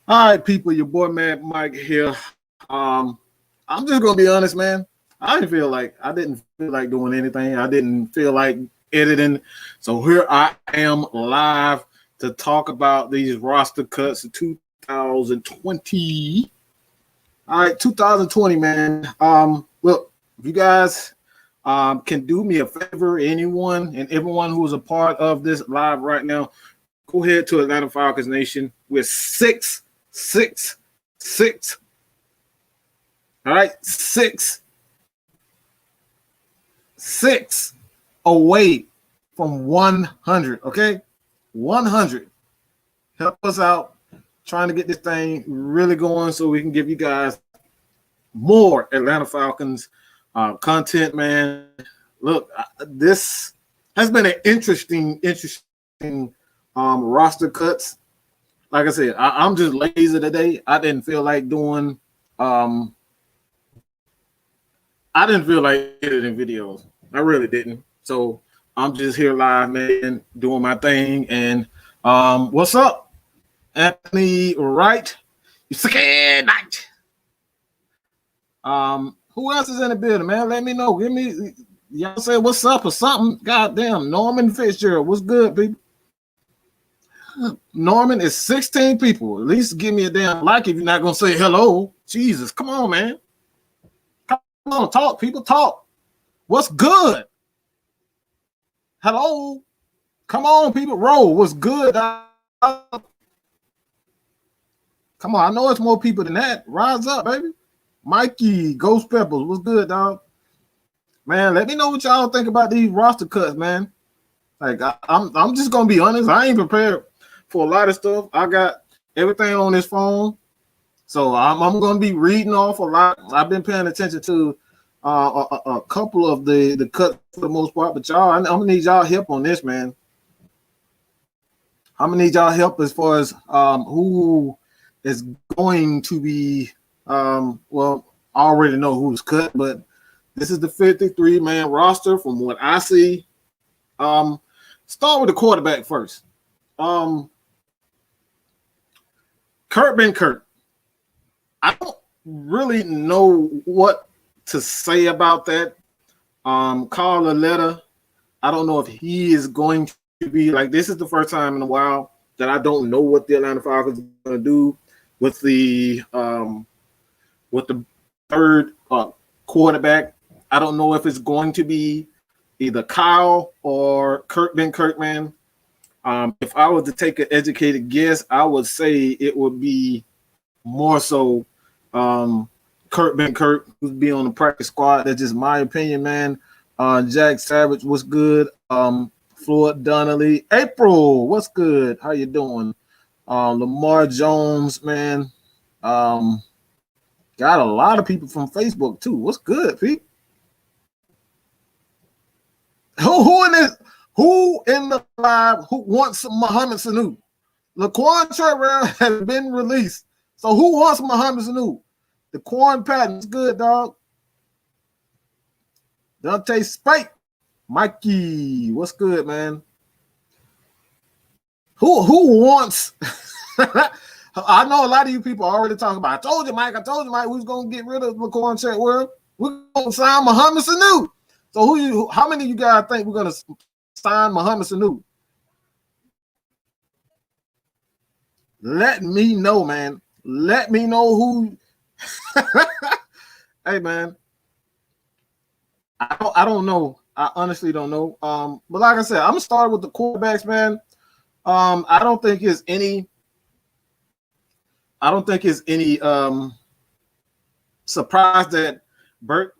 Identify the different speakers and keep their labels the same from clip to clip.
Speaker 1: All right, people, your boy Mad Mike here. I'm just gonna be honest, man. I didn't feel like doing anything. I didn't feel like editing. So here I am live to talk about these roster cuts of 2020. All right, 2020, man. Look, if you guys can do me a favor, anyone and everyone who is a part of this live right now, go ahead to Atlanta Falcons Nation. We're six. All right, six away from 100. Okay, 100. Help us out trying to get this thing really going so we can give you guys more Atlanta Falcons content, man. Look, this has been an interesting roster cuts. Like I said, I'm just lazy today. I didn't feel like editing videos. I really didn't. So I'm just here live, man, doing my thing. And what's up, Anthony Wright? You scared night. Who else is in the building, man? Let me know. Y'all say what's up or something. Goddamn, Norman Fitzgerald. What's good, people? Norman is 16 people. At least give me a damn like if you're not gonna say hello. Jesus, come on, man. Come on, talk, people, talk. What's good? Hello. Come on, people. Roll. What's good? Come on, I know it's more people than that. Rise up, baby. Mikey, Ghost Peppers. What's good, dog? Man, let me know what y'all think about these roster cuts, man. Like I'm just gonna be honest. I ain't prepared for a lot of stuff. I got everything on this phone, so I'm going to be reading off a lot. I've been paying attention to a couple of the cuts for the most part, but y'all, I'm going to need y'all help on this, man. I'm going to need y'all help as far as who is going to be, well, I already know who's cut, but this is the 53-man roster from what I see. Start with the quarterback first. Kurt. I don't really know what to say about that. Carl Laletta, I don't know if he is going to be like, this is the first time in a while that I don't know what the Atlanta Falcons are going to do with the third quarterback. I don't know if it's going to be either Kyle or Kurt, man. If I was to take an educated guess, I would say it would be more so Kurt, who's be on the practice squad. That's just my opinion, man. Jack Savage, what's good? Floyd Donnelly. April, what's good? How you doing? Lamar Jones, man. Got a lot of people from Facebook, too. What's good, Pete? Who in the live who wants Muhammad Sanu? Laquan Treadwell has been released. So who wants Muhammad Sanu? The Quan Patton's good, dog. Dante Spike. Mikey, what's good, man? Who wants? I know a lot of you people already talking about. I told you, Mike, we was going to get rid of Laquan Treadwell. We're going to sign Muhammad Sanu. So how many of you guys think we're going to sign Muhammad Sanu? Let me know, man. Let me know who. Hey, man. I don't know. I honestly don't know. But like I said, I'm gonna start with the quarterbacks, man. I don't think it's any surprise that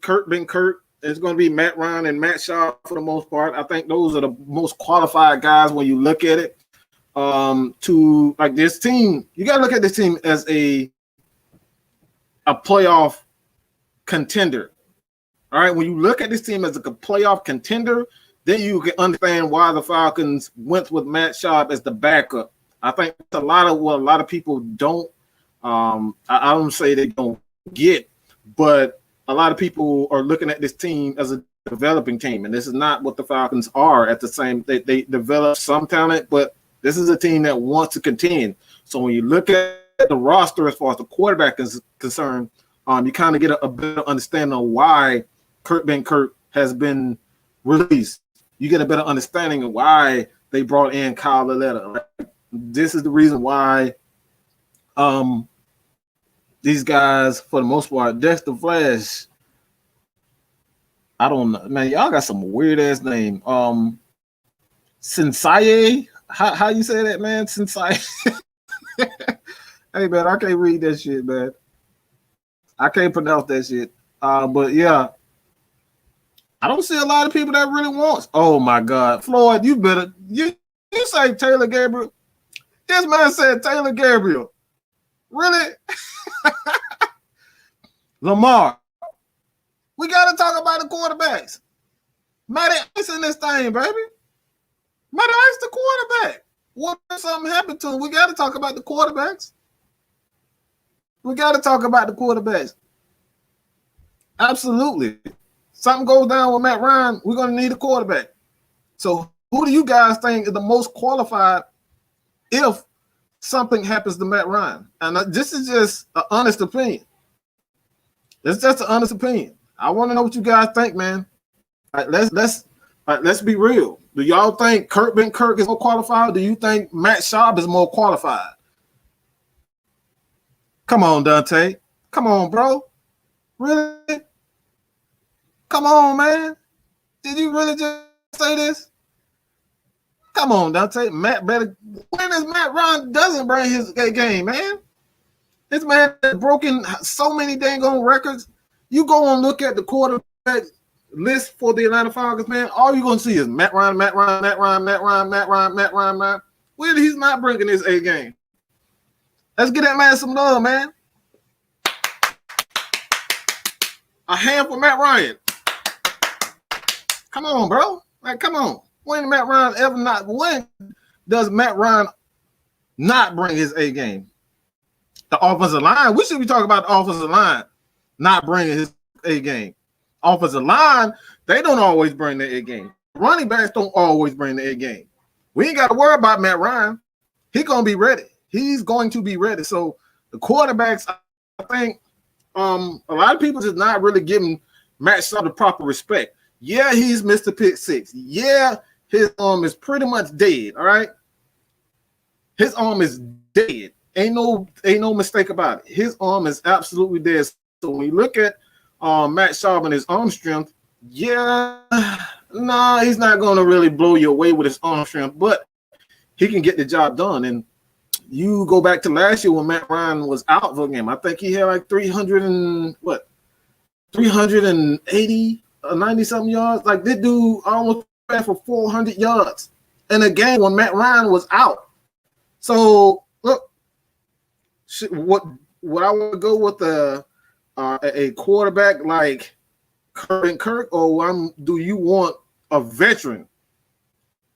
Speaker 1: Kurt it's going to be Matt Ryan and Matt Shaw for the most part. I think those are the most qualified guys when you look at it. To like this team, you got to look at this team as a playoff contender. All right, when you look at this team as a playoff contender, then you can understand why the Falcons went with Matt Schaub as the backup. I think that's a lot of what a lot of people don't. I don't say they don't get, but a lot of people are looking at this team as a developing team, and this is not what the Falcons are. At the same, they develop some talent, but this is a team that wants to contend. So when you look at the roster as far as the quarterback is concerned, you kind of get a better understanding of why Kurt Benkert has been released. You get a better understanding of why they brought in Kyle Lauletta. Like, this is the reason why these guys, for the most part, Dexter Flash, I don't know, man. Y'all got some weird ass name. Sensaye, how you say that, man? Sensaye. Hey, man, I can't read that shit, man. I can't pronounce that shit. But yeah, I don't see a lot of people that really wants. Oh my God, Floyd, you better you say Taylor Gabriel. This man said Taylor Gabriel. Really? Lamar. We got to talk about the quarterbacks. Matty Ice in this thing, baby. Matty Ice the quarterback. What if something happened to him? We got to talk about the quarterbacks. We got to talk about the quarterbacks. Absolutely. Something goes down with Matt Ryan, we're going to need a quarterback. So who do you guys think is the most qualified if something happens to Matt Ryan? And this is just an honest opinion. It's just an honest opinion. I want to know what you guys think, man. All right, let's be real. Do y'all think Kurt Benkert is more qualified? Do you think Matt Schaub is more qualified? Come on, Dante. Come on, bro. Really? Come on, man. Did you really just say this? Come on, Dante. Matt better. When is Matt Ryan doesn't bring his game, man? This man has broken so many dang on records. You go and look at the quarterback list for the Atlanta Falcons, man. All you're going to see is Matt Ryan. When he's not bringing his A game. Let's get that man some love, man. A hand for Matt Ryan. Come on, bro. Like, come on. When does Matt Ryan not bring his A game? The offensive line. We should be talking about the offensive line not bringing his A game. Offensive line, they don't always bring their A game. Running backs don't always bring the A game. We ain't got to worry about Matt Ryan. He's going to be ready. He's going to be ready. So the quarterbacks, I think a lot of people just not really giving Matt Schaub the proper respect. Yeah, he's Mr. Pick Six. Yeah, his arm is pretty much dead. All right. His arm is dead. Ain't no mistake about it. His arm is absolutely dead. So when you look at Matt Schaub and his arm strength, yeah, nah, he's not going to really blow you away with his arm strength, but he can get the job done. And you go back to last year when Matt Ryan was out for a game. I think he had like 380 or 90 something yards. Like this dude almost ran for 400 yards in a game when Matt Ryan was out. So look, what I want to go with a quarterback like Kurt Benkert, or do you want a veteran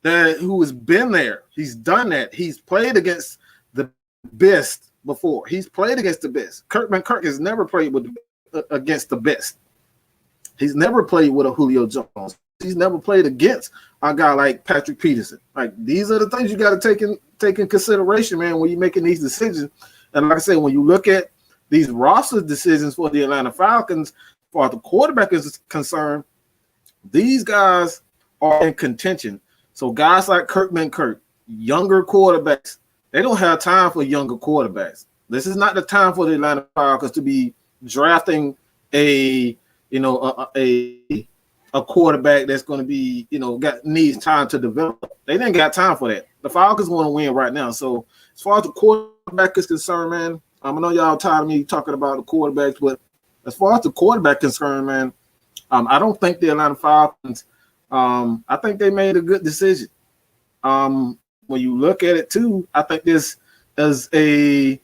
Speaker 1: who has been there? He's done that. He's played against the best before. He's played against the best. Kurt Benkert has never played against the best. He's never played with a Julio Jones. He's never played against a guy like Patrick Peterson. Like, these are the things you got to take in consideration, man, when you're making these decisions. And like I said, when you look at these roster decisions for the Atlanta Falcons, as far as the quarterback is concerned, these guys are in contention. So guys like Kurt Benkert, younger quarterbacks, they don't have time for younger quarterbacks. This is not the time for the Atlanta Falcons to be drafting a quarterback that's going to be, needs time to develop. They didn't got time for that. The Falcons want to win right now. So as far as the quarterback is concerned, man, I know y'all tired of me talking about the quarterbacks, but as far as the quarterback is concerned, man, I don't think the Atlanta Falcons, I think they made a good decision. When you look at it too, I think this is a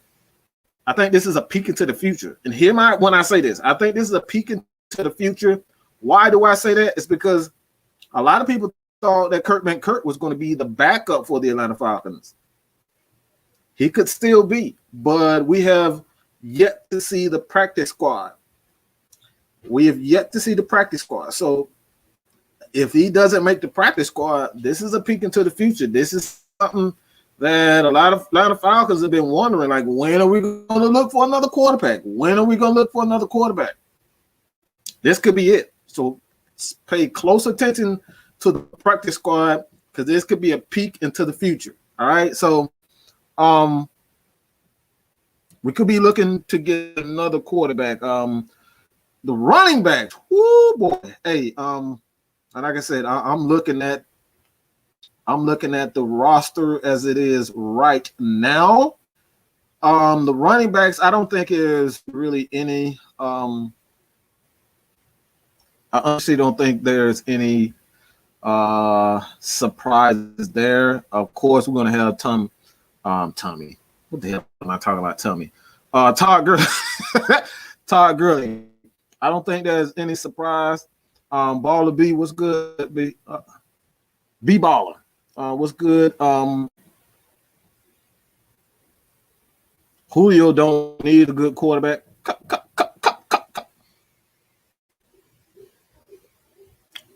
Speaker 1: peek into the future. And when I say this, I think this is a peek into the future. Why do I say that? It's because a lot of people thought that Kurt Benkert was going to be the backup for the Atlanta Falcons. He could still be, but we have yet to see the practice squad. So if he doesn't make the practice squad, this is a peek into the future. This is something that a lot of Falcons have been wondering, like, when are we going to look for another quarterback? When are we going to look for another quarterback? This could be it. So pay close attention to the practice squad because this could be a peek into the future. All right. So we could be looking to get another quarterback. The running backs, whoo boy. Hey, and like I said, I'm looking at the roster as it is right now. The running backs, I don't think is really any. I honestly don't think there's any surprises there. Of course, we're gonna have Tommy. What the hell am I talking about? Tommy. Todd Gurley. Todd Gurley. I don't think there's any surprise. Baller B was good. B Baller was good. Julio don't need a good quarterback.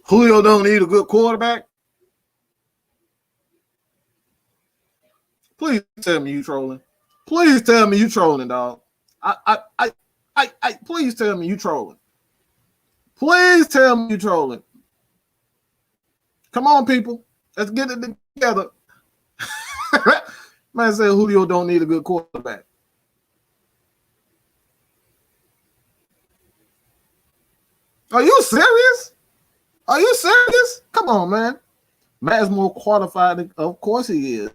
Speaker 1: Julio don't need a good quarterback. Please tell me you trolling. Please tell me you trolling, dog. Please tell me you trolling. Please tell me you trolling. Come on, people. Let's get it together. Man said Julio don't need a good quarterback. Are you serious? Are you serious? Come on, man. Matt's more qualified. Of course he is.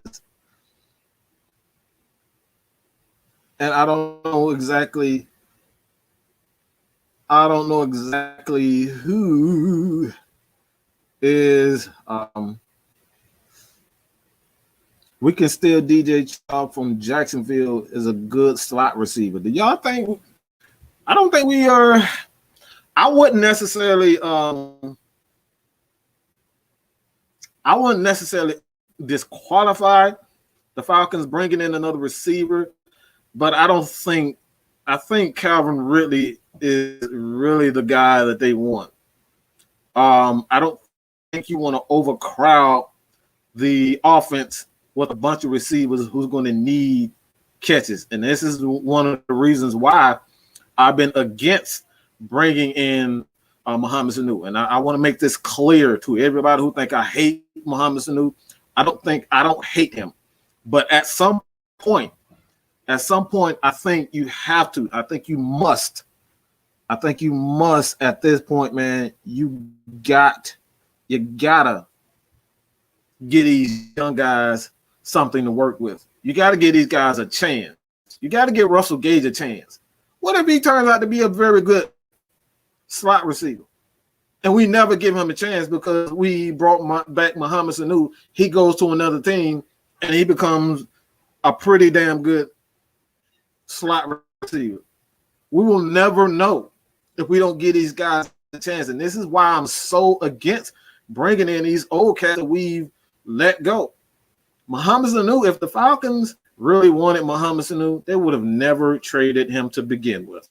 Speaker 1: And I don't know exactly who is we can still DJ Charles from Jacksonville is a good slot receiver. Do y'all think? I don't think we are. I wouldn't necessarily disqualify the Falcons bringing in another receiver, but I think Calvin Ridley is really the guy that they want. I don't think you want to overcrowd the offense with a bunch of receivers who's going to need catches. And this is one of the reasons why I've been against bringing in Mohamed Sanu. And I want to make this clear to everybody who think I hate Mohamed Sanu. I don't hate him. But at some point, I think you have to. I think you must at this point, man. You gotta get these young guys something to work with. You got to give these guys a chance. You got to give Russell Gage a chance. What if he turns out to be a very good slot receiver and we never give him a chance because we brought back Mohamed Sanu? He goes to another team and he becomes a pretty damn good slot receiver. We will never know if we don't give these guys a chance. And this is why I'm so against bringing in these old cats that we've let go. Mohamed Sanu, if the Falcons really wanted Mohamed Sanu, they would have never traded him to begin with.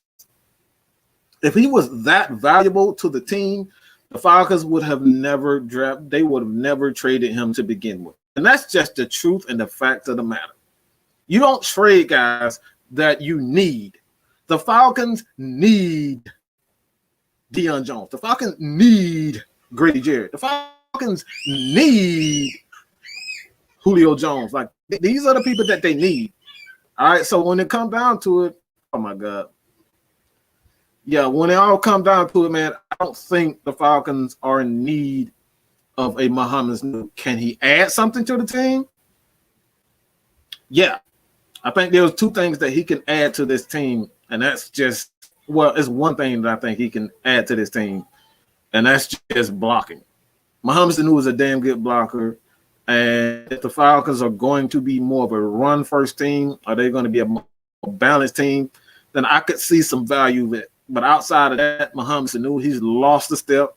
Speaker 1: If he was that valuable to the team, the Falcons would have never drafted. They would have never traded him to begin with. And that's just the truth and the fact of the matter. You don't trade guys that you need. The Falcons need Deion Jones. The Falcons need Grady Jarrett. The Falcons need Julio Jones. Like, these are the people that they need. All right, so when it comes down to it, oh my God. Yeah, when it all comes down to it, man, I don't think the Falcons are in need of a Mohamed Sanu. Can he add something to the team? Yeah. I think there's two things that he can add to this team, and that's just, well, it's one thing that I think he can add to this team, and that's just blocking. Mohamed Sanu is a damn good blocker. And if the Falcons are going to be more of a run-first team, are they going to be a more balanced team, then I could see some value in it. But outside of that, Mohamed Sanu, he's lost a step.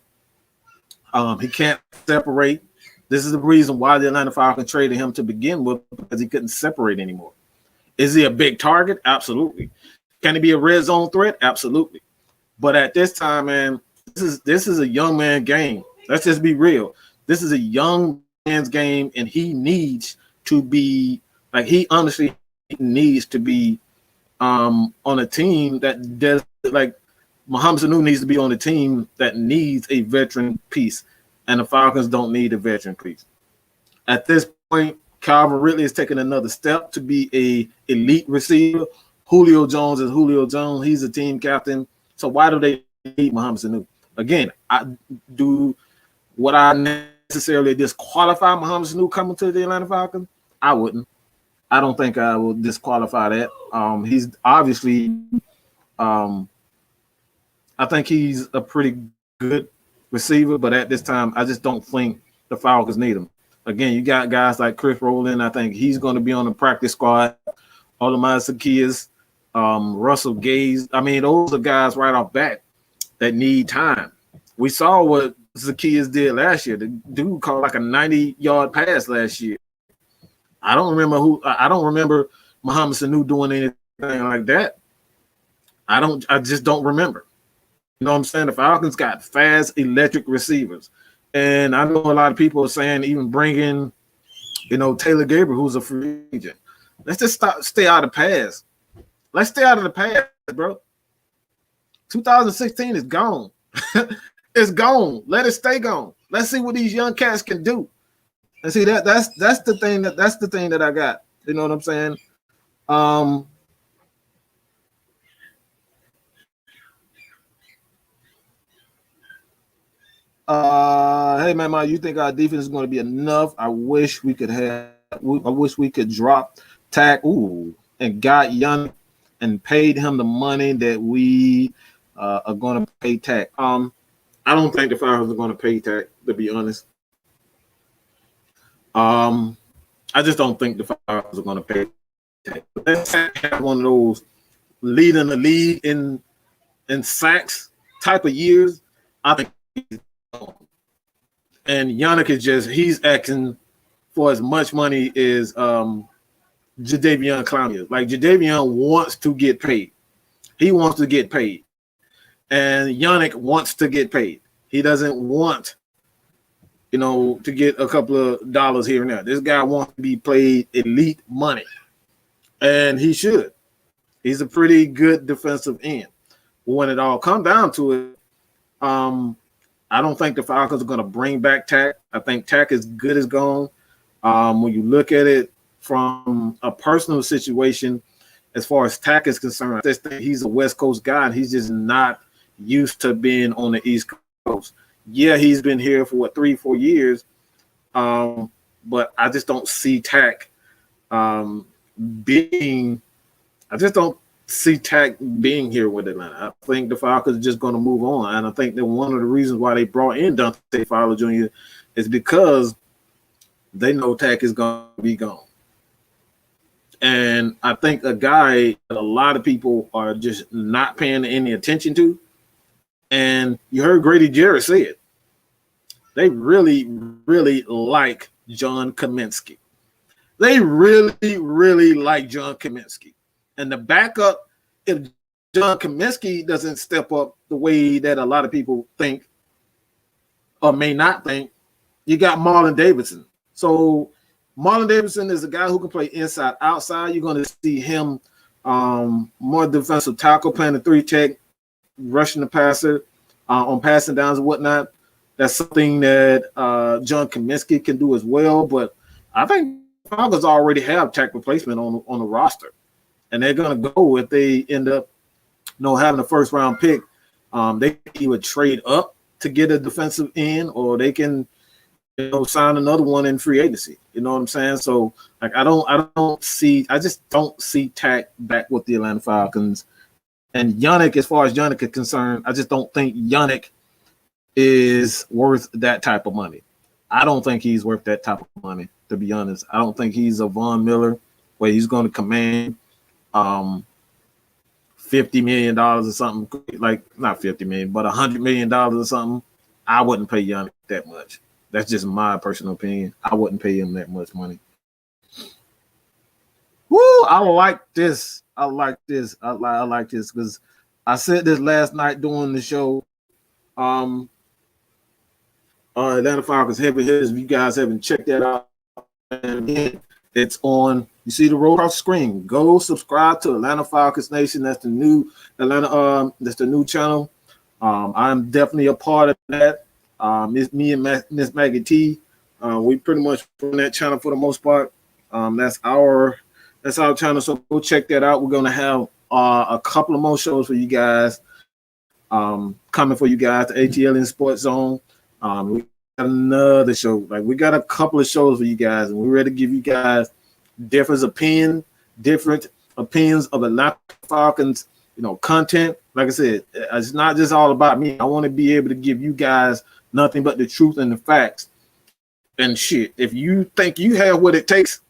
Speaker 1: He can't separate. This is the reason why the Atlanta Falcons traded him to begin with, because he couldn't separate anymore. Is he a big target? Absolutely. Can he be a red zone threat? Absolutely. But at this time, man, this is a young man game. Let's just be real. This is a young man's game, and he needs to be Like he honestly needs to be on a team that does like Mohamed Sanu needs to be on a team that needs a veteran piece, and the Falcons don't need a veteran piece. At this point, Calvin Ridley is taking another step to be a elite receiver. Julio Jones is Julio Jones. He's a team captain. So why do they need Mohamed Sanu? Again, I do would I necessarily disqualify Mohamed Sanu coming to the Atlanta Falcons? I wouldn't. I don't think I will disqualify that. He's obviously, I think he's a pretty good receiver, but at this time, I just don't think the Falcons need him. Again, you got guys like Chris Rowland. I think he's going to be on the practice squad. Olamide Zaccheaus, Russell Gage. I mean, those are guys right off bat that need time. We saw what Zaccheaus did last year. The dude caught like a 90-yard pass last year. I don't remember Mohamed Sanu doing anything like that. I just don't remember. You know what I'm saying? The Falcons got fast, electric receivers. And I know a lot of people are saying even bringing, Taylor Gabriel, who's a free agent. Let's just stay out of pass. Let's stay out of the pass, bro. 2016 is gone. It's gone. Let it stay gone. Let's see what these young cats can do. And see that's the thing that I got. You know what I'm saying? Hey man, you think our defense is going to be enough? I wish we could drop Tack and got Young and paid him the money that we are going to pay Tack. I don't think the Falcons are going to pay Tack, to be honest. I just don't think the Falcons are going to pay Tack. Tack had one of those leading the league in sacks type of years. I think he's gone. And Yannick is he's acting for as much money as Jadeveon Clowney is. Like Jadeveon wants to get paid. He wants to get paid. And Yannick wants to get paid. He doesn't want, to get a couple of dollars here and there. This guy wants to be paid elite money. And he should. He's a pretty good defensive end. But when it all comes down to it, I don't think the Falcons are going to bring back Tack. I think Tack is good as gone. When you look at it from a personal situation, as far as Tack is concerned, I just think he's a West Coast guy, and he's just not used to being on the East Coast. Yeah, he's been here for 3-4 years, but I just don't see Tack being. I just don't see Tack being here with Atlanta. I think the Falcons are just going to move on, and I think that one of the reasons why they brought in Dante Fowler Jr. is because they know Tack is going to be gone. And I think a guy that a lot of people are just not paying any attention to, and you heard Grady Jarrett say it, they really, really like John Kaminsky. They really, really like John Kaminsky. And the backup, if John Kaminsky doesn't step up the way that a lot of people think or may not think, you got Marlon Davidson. So Marlon Davidson is a guy who can play inside, outside. You're going to see him more defensive tackle, playing the 3-tech, rushing the passer on passing downs and whatnot. That's something that John Kaminsky can do as well. But I think Falcons already have tack replacement on the roster. And they're going to go if they end up having a first-round pick. They can either trade up to get a defensive end, or they can sign another one in free agency. You know what I'm saying? So like I just don't see Tack back with the Atlanta Falcons. And Yannick, as far as Yannick is concerned, I just don't think Yannick is worth that type of money. I don't think he's worth that type of money, to be honest. I don't think he's a Von Miller where he's going to command $50 million or something, like not 50 million, but $100 million or something. I wouldn't pay Yannick that much. That's just my personal opinion. I wouldn't pay him that much money. Woo! I like this. I like this because I said this last night during the show. Atlanta Falcons heavy hitters. If you guys haven't checked that out, and it's on You see the roll across the screen. Go subscribe to Atlanta Falcons Nation. That's the new Atlanta. That's the new channel. I'm definitely a part of that. It's me and Miss Maggie T. We pretty much run that channel for the most part. That's our channel. So go check that out. We're gonna have a couple of more shows for you guys. Coming for you guys, the ATL in Sports Zone. We got another show. Like we got a couple of shows for you guys, and we're ready to give you guys different opinions of Atlanta Falcons, content. Like I said, it's not just all about me. I want to be able to give you guys nothing but the truth and the facts and shit. If you think you have what it takes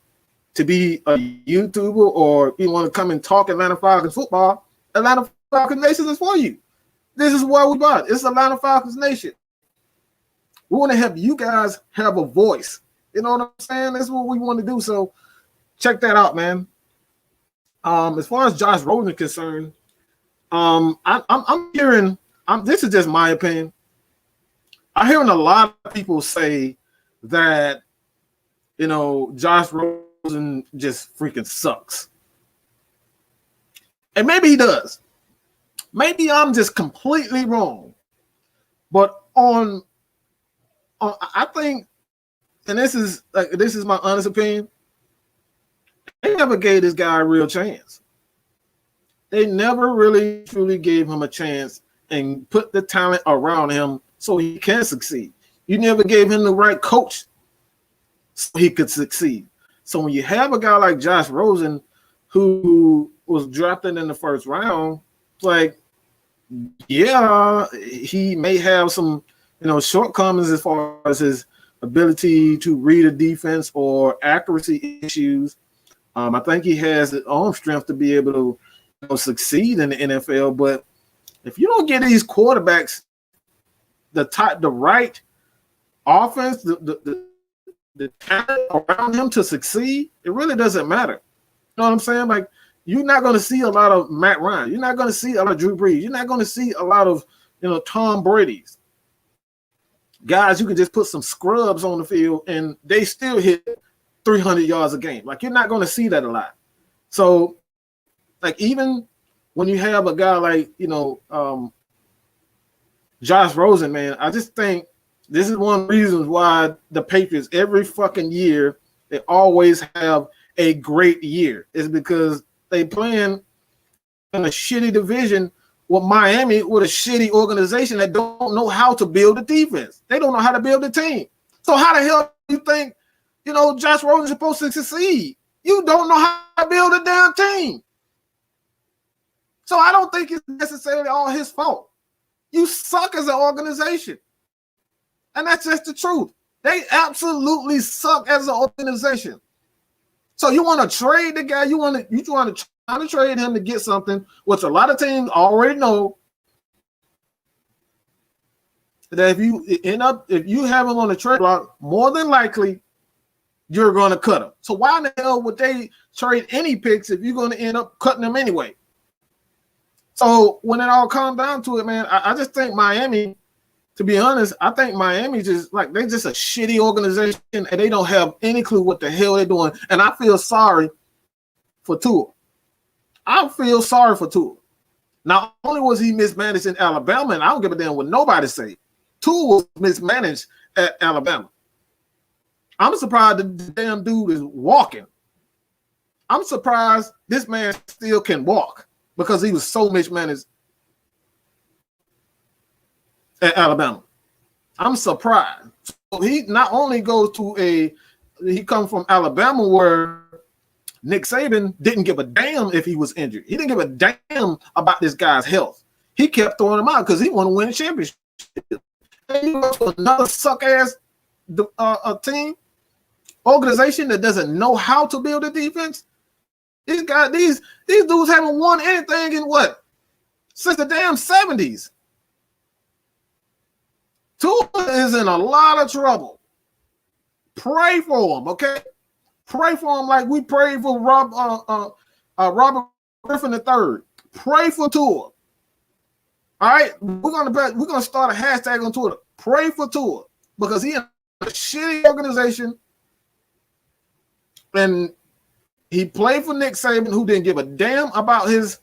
Speaker 1: to be a YouTuber or you want to come and talk Atlanta Falcons football, Atlanta Falcons Nation is for you. This is what we bought. It's Atlanta Falcons Nation. We want to help you guys have a voice. You know what I'm saying? That's what we want to do. So check that out, man. As far as Josh Rosen is concerned, I'm hearing. This is just my opinion. I'm hearing a lot of people say that Josh Rosen just freaking sucks, and maybe he does. Maybe I'm just completely wrong, but I think, and this is my honest opinion. They never gave this guy a real chance. They never really truly gave him a chance and put the talent around him so he can succeed. You never gave him the right coach so he could succeed. So when you have a guy like Josh Rosen who was drafted in the first round, like, yeah, he may have some, shortcomings as far as his ability to read a defense or accuracy issues. I think he has the arm strength to be able to succeed in the NFL. But if you don't get these quarterbacks the right offense, the talent around him to succeed, it really doesn't matter. You know what I'm saying? Like, you're not going to see a lot of Matt Ryan. You're not going to see a lot of Drew Brees. You're not going to see a lot of Tom Brady's. Guys, you can just put some scrubs on the field and they still hit 300 yards a game. Like, you're not going to see that a lot. So, like, even when you have a guy like, Josh Rosen, man, I just think this is one of the reasons why the Patriots every fucking year, they always have a great year. Is because they playing in a shitty division with Miami, with a shitty organization that don't know how to build a defense. They don't know how to build a team. So how the hell do you think, Josh Rosen is supposed to succeed? You don't know how to build a damn team. So I don't think it's necessarily all his fault. You suck as an organization. And that's just the truth. They absolutely suck as an organization. So you want to trade the guy, you want to try to trade him to get something, which a lot of teams already know that if you have him on the trade block, more than likely you're going to cut him. So why in the hell would they trade any picks if you're going to end up cutting them anyway? So when it all comes down to it, man, I just think Miami, to be honest, I think Miami they're just a shitty organization and they don't have any clue what the hell they're doing. And I feel sorry for Tua. Not only was he mismanaged in Alabama, and I don't give a damn what nobody say, Tua was mismanaged at Alabama. I'm surprised the damn dude is walking. I'm surprised this man still can walk because he was so mismanaged at Alabama. I'm surprised. So he not only goes to he comes from Alabama where Nick Saban didn't give a damn if he was injured. He didn't give a damn about this guy's health. He kept throwing him out because he wanted to win a championship. And you go to another suck-ass team, organization that doesn't know how to build a defense. These dudes haven't won anything in what? Since the damn 70s. Tua is in a lot of trouble. Pray for him, okay? Pray for him like we prayed for Robert Griffin III. Pray for Tua. All right, we're gonna start a hashtag on Twitter. Pray for Tua because he in a shitty organization, and He played for Nick Saban, who didn't give a damn about his.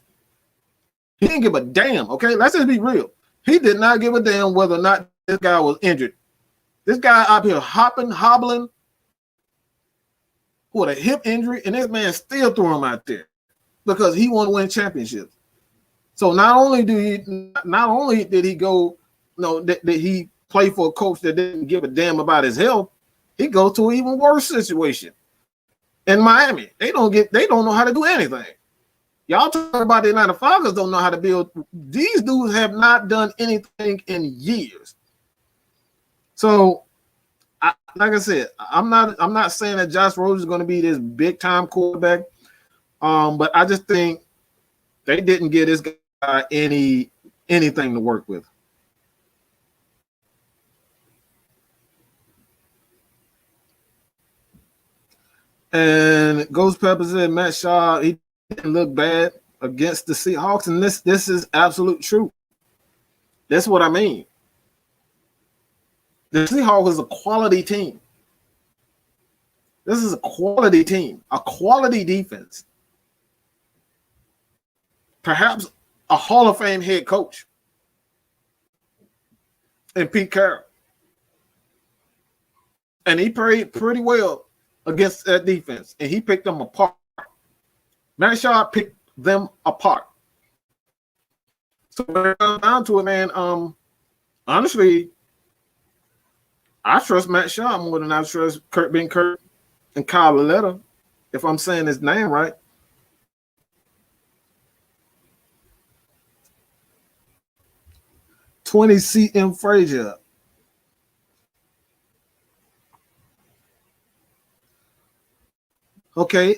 Speaker 1: He didn't give a damn. Okay, let's just be real. He did not give a damn whether or not this guy was injured. This guy out here hopping, hobbling with a hip injury, and this man still threw him out there because he wanted to win championships. So not only did he go, that he play for a coach that didn't give a damn about his health, he goes to an even worse situation. In Miami, they don't know how to do anything. Y'all talking about the Atlanta Falcons don't know how to build. These dudes have not done anything in years. So, like I said, I'm not saying that Josh Rosen is going to be this big time quarterback, but I just think they didn't give this guy anything to work with. And Ghost Pepper said Matt Shaw, he didn't look bad against the Seahawks, and this is absolute truth. That's what I mean. The Seahawks is a quality team. This is a quality team, a quality defense. Perhaps a Hall of Fame head coach in Pete Carroll. And he played pretty well against that defense, and he picked them apart. Matt Shaw picked them apart. So when it comes down to it, man, honestly, I trust Matt Shaw more than I trust Kurt Benkert and Kyle Lauletta, if I'm saying his name right. CM Frazier. Okay,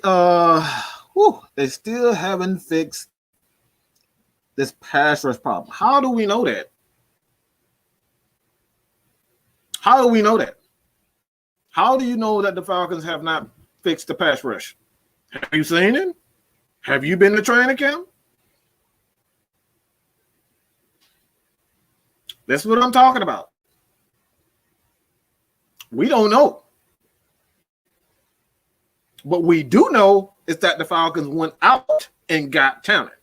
Speaker 1: they still haven't fixed this pass rush problem. How do we know that? How do we know that? How do you know that the Falcons have not fixed the pass rush? Have you seen it? Have you been to training camp? That's what I'm talking about. We don't know. What we do know is that the Falcons went out and got talent.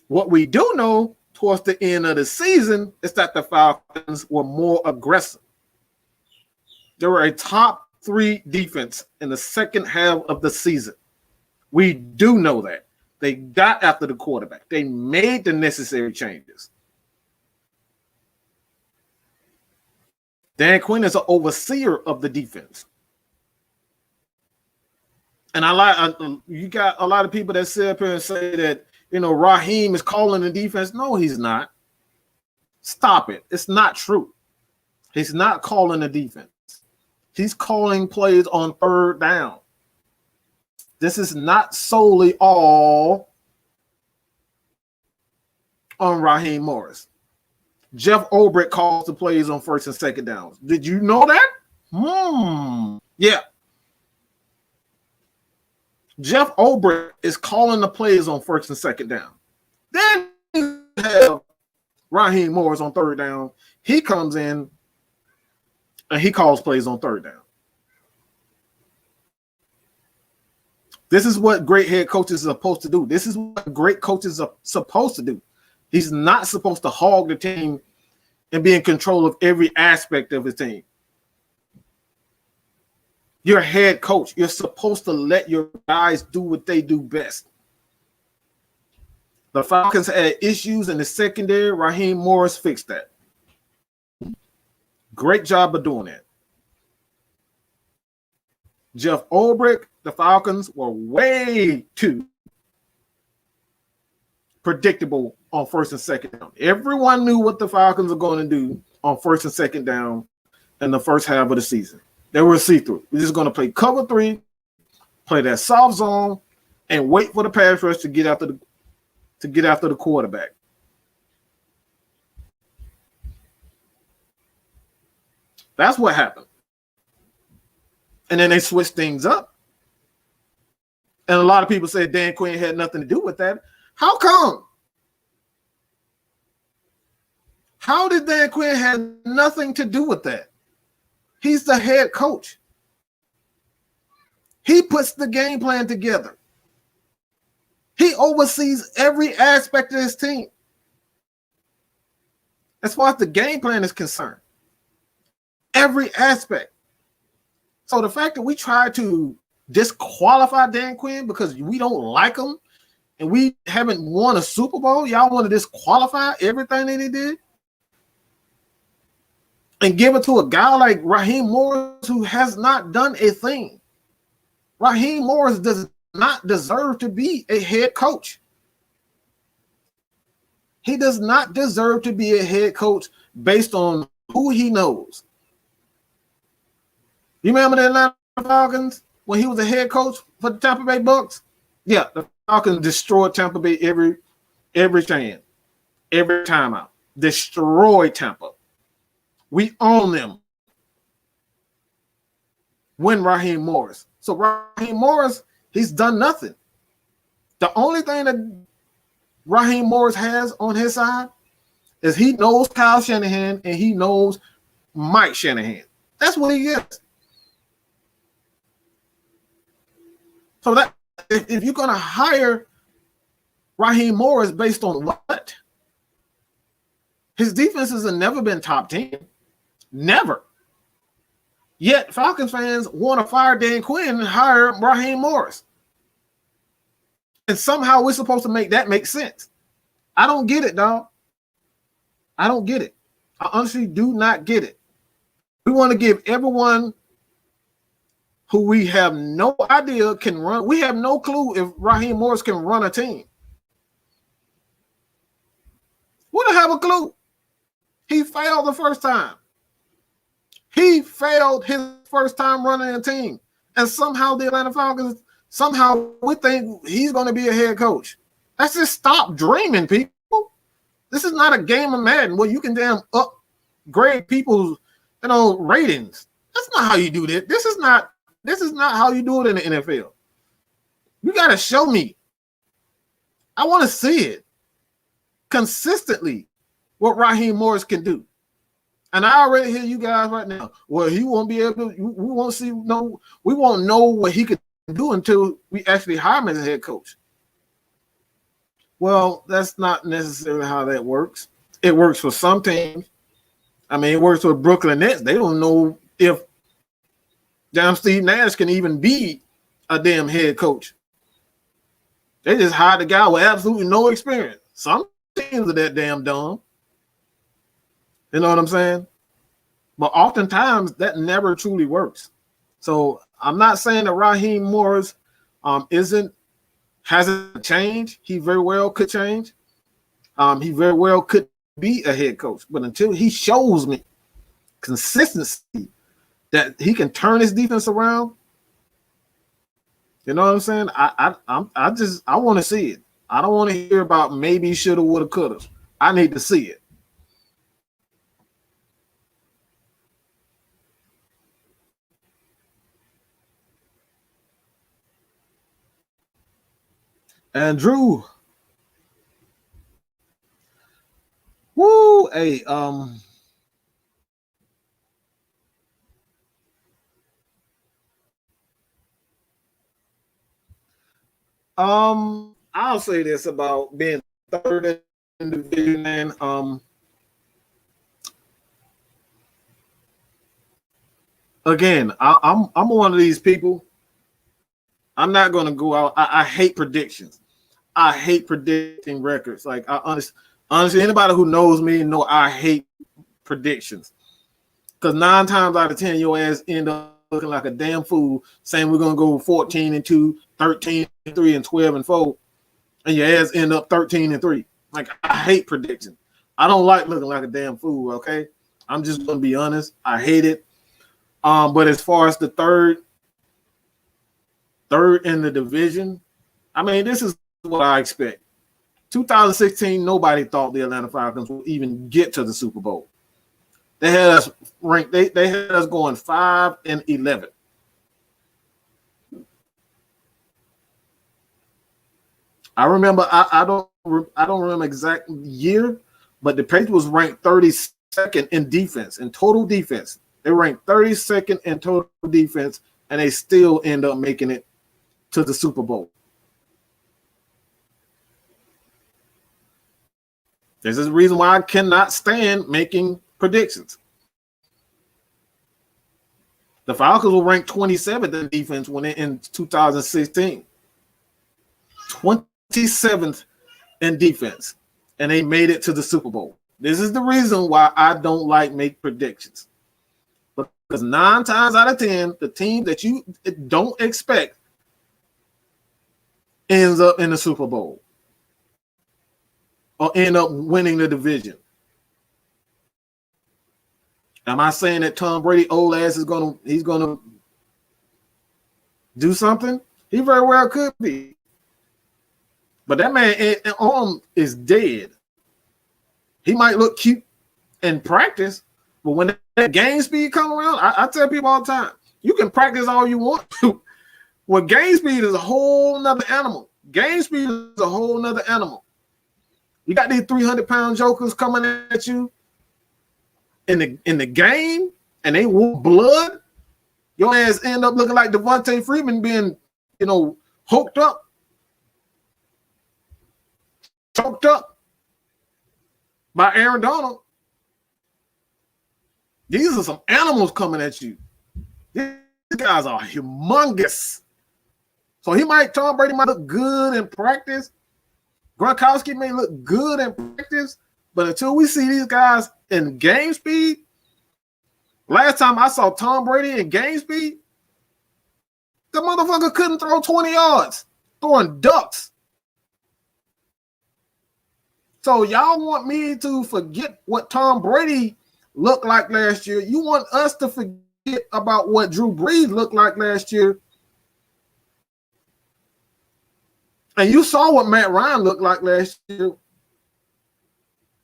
Speaker 1: What we do know towards the end of the season is that the Falcons were more aggressive. They were a top 3 defense in the second half of the season. We do know that. They got after the quarterback. They made the necessary changes. Dan Quinn is an overseer of the defense. And you got a lot of people that sit up here and say that, Raheem is calling the defense. No, he's not. Stop it. It's not true. He's not calling the defense. He's calling plays on third down. This is not solely all on Raheem Morris. Jeff Ulbrich calls the plays on first and second downs. Did you know that? Yeah. Jeff Ulbrich is calling the plays on first and second down. Then you have Raheem Morris on third down. He comes in and he calls plays on third down. This is what great head coaches are supposed to do. This is what great coaches are supposed to do. He's not supposed to hog the team and be in control of every aspect of his team. You're a head coach. You're supposed to let your guys do what they do best. The Falcons had issues in the secondary. Raheem Morris fixed that. Great job of doing that. Jeff Ulbrich, the Falcons were way too predictable on first and second down. Everyone knew what the Falcons were going to do on first and second down in the first half of the season. They were see-through. We're just going to play cover 3, play that soft zone, and wait for the pass rush to get after the quarterback. That's what happened. And then they switched things up. And a lot of people said Dan Quinn had nothing to do with that. How come? How did Dan Quinn have nothing to do with that? He's the head coach. He puts the game plan together. He oversees every aspect of his team. As far as the game plan is concerned, every aspect. So the fact that we try to disqualify Dan Quinn because we don't like him and we haven't won a Super Bowl, y'all want to disqualify everything that he did and give it to a guy like Raheem Morris who has not done a thing. Raheem Morris does not deserve to be a head coach. He does not deserve to be a head coach based on who he knows. You remember the Atlanta Falcons when he was a head coach for the Tampa Bay Bucks? Yeah, the Falcons destroyed Tampa Bay every chance, every time out. Destroyed Tampa. We own them. When Raheem Morris. So Raheem Morris, he's done nothing. The only thing that Raheem Morris has on his side is he knows Kyle Shanahan and he knows Mike Shanahan. That's what he is. So that if you're going to hire Raheem Morris based on what? His defenses have never been top 10. Never. Yet Falcons fans want to fire Dan Quinn and hire Raheem Morris. And somehow we're supposed to make that make sense. I don't get it, dog. I don't get it. I honestly do not get it. We want to give everyone who we have no idea can run. We have no clue if Raheem Morris can run a team. We don't have a clue. He failed the first time. He failed his first time running a team. And somehow the Atlanta Falcons, somehow we think he's going to be a head coach. Let's just stop dreaming, people. This is not a game of Madden where you can damn upgrade people's, ratings. That's not how you do that. This is not how you do it in the NFL. You got to show me. I want to see it consistently what Raheem Morris can do. And I already hear you guys right now. Well, he won't be able to, we won't see, we won't know what he could do until we actually hire him as a head coach. Well, that's not necessarily how that works. It works for some teams. I mean, it works for Brooklyn Nets. They don't know if damn Steve Nash can even be a damn head coach. They just hired a guy with absolutely no experience. Some teams are that damn dumb. You know what I'm saying? But oftentimes that never truly works. So I'm not saying that Raheem Morris hasn't changed. He very well could change. He very well could be a head coach. But until he shows me consistency that he can turn his defense around, you know what I'm saying? I want to see it. I don't want to hear about maybe, shoulda, woulda, coulda. I need to see it. And Drew, hey, I'll say this about being third in the division, and again, I'm one of these people. I'm not going to go out. I hate predictions. I hate predicting records. Like honestly, anybody who knows me know I hate predictions. Because 9 times out of 10, your ass end up looking like a damn fool saying we're going to go 14-2, 13-3, and 12-4, and your ass end up 13-3. Like, I hate predictions. I don't like looking like a damn fool, okay? I'm just going to be honest. I hate it. But as far as the third in the division, I mean, this is what I expect. 2016, nobody thought the Atlanta Falcons would even get to the Super Bowl. They had us ranked. They had us going 5-11. I remember. I don't remember exact year, but the Patriots was ranked 32nd in defense, in total defense. They ranked 32nd in total defense, and they still end up making it to the Super Bowl. This is the reason why I cannot stand making predictions. The Falcons were ranked 27th in defense when in 2016. 27th in defense, and they made it to the Super Bowl. This is the reason why I don't like make predictions. Because 9 times out of 10, the team that you don't expect ends up in the Super Bowl or end up winning the division. Am I saying that Tom Brady old ass is gonna do something? He very well could be. But that man arm is dead. He might look cute in practice, but when that game speed come around, I tell people all the time, you can practice all you want to. Well, game speed is a whole nother animal. Game speed is a whole nother animal. You got these 300-pound jokers coming at you in the game, and they want blood. Your ass end up looking like Devontae Freeman being, hooked up, choked up by Aaron Donald. These are some animals coming at you. These guys are humongous. So Tom Brady might look good in practice. Gronkowski may look good in practice, but until we see these guys in game speed, last time I saw Tom Brady in game speed, the motherfucker couldn't throw 20 yards, throwing ducks. So y'all want me to forget what Tom Brady looked like last year? You want us to forget about what Drew Brees looked like last year? And you saw what Matt Ryan looked like last year.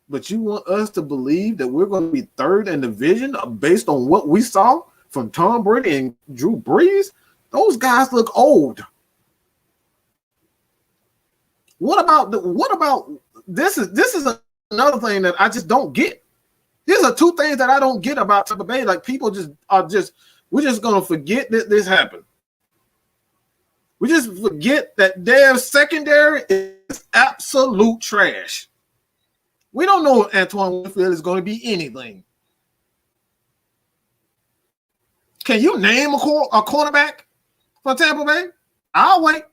Speaker 1: But you want us to believe that we're going to be third in the division based on what we saw from Tom Brady and Drew Brees? Those guys look old. What about this is another thing that I just don't get. These are two things that I don't get about Tampa Bay. Like, people we're just going to forget that this happened. We just forget that their secondary is absolute trash. We don't know if Antoine Winfield is going to be anything. Can you name a cornerback for Tampa Bay? I'll wait.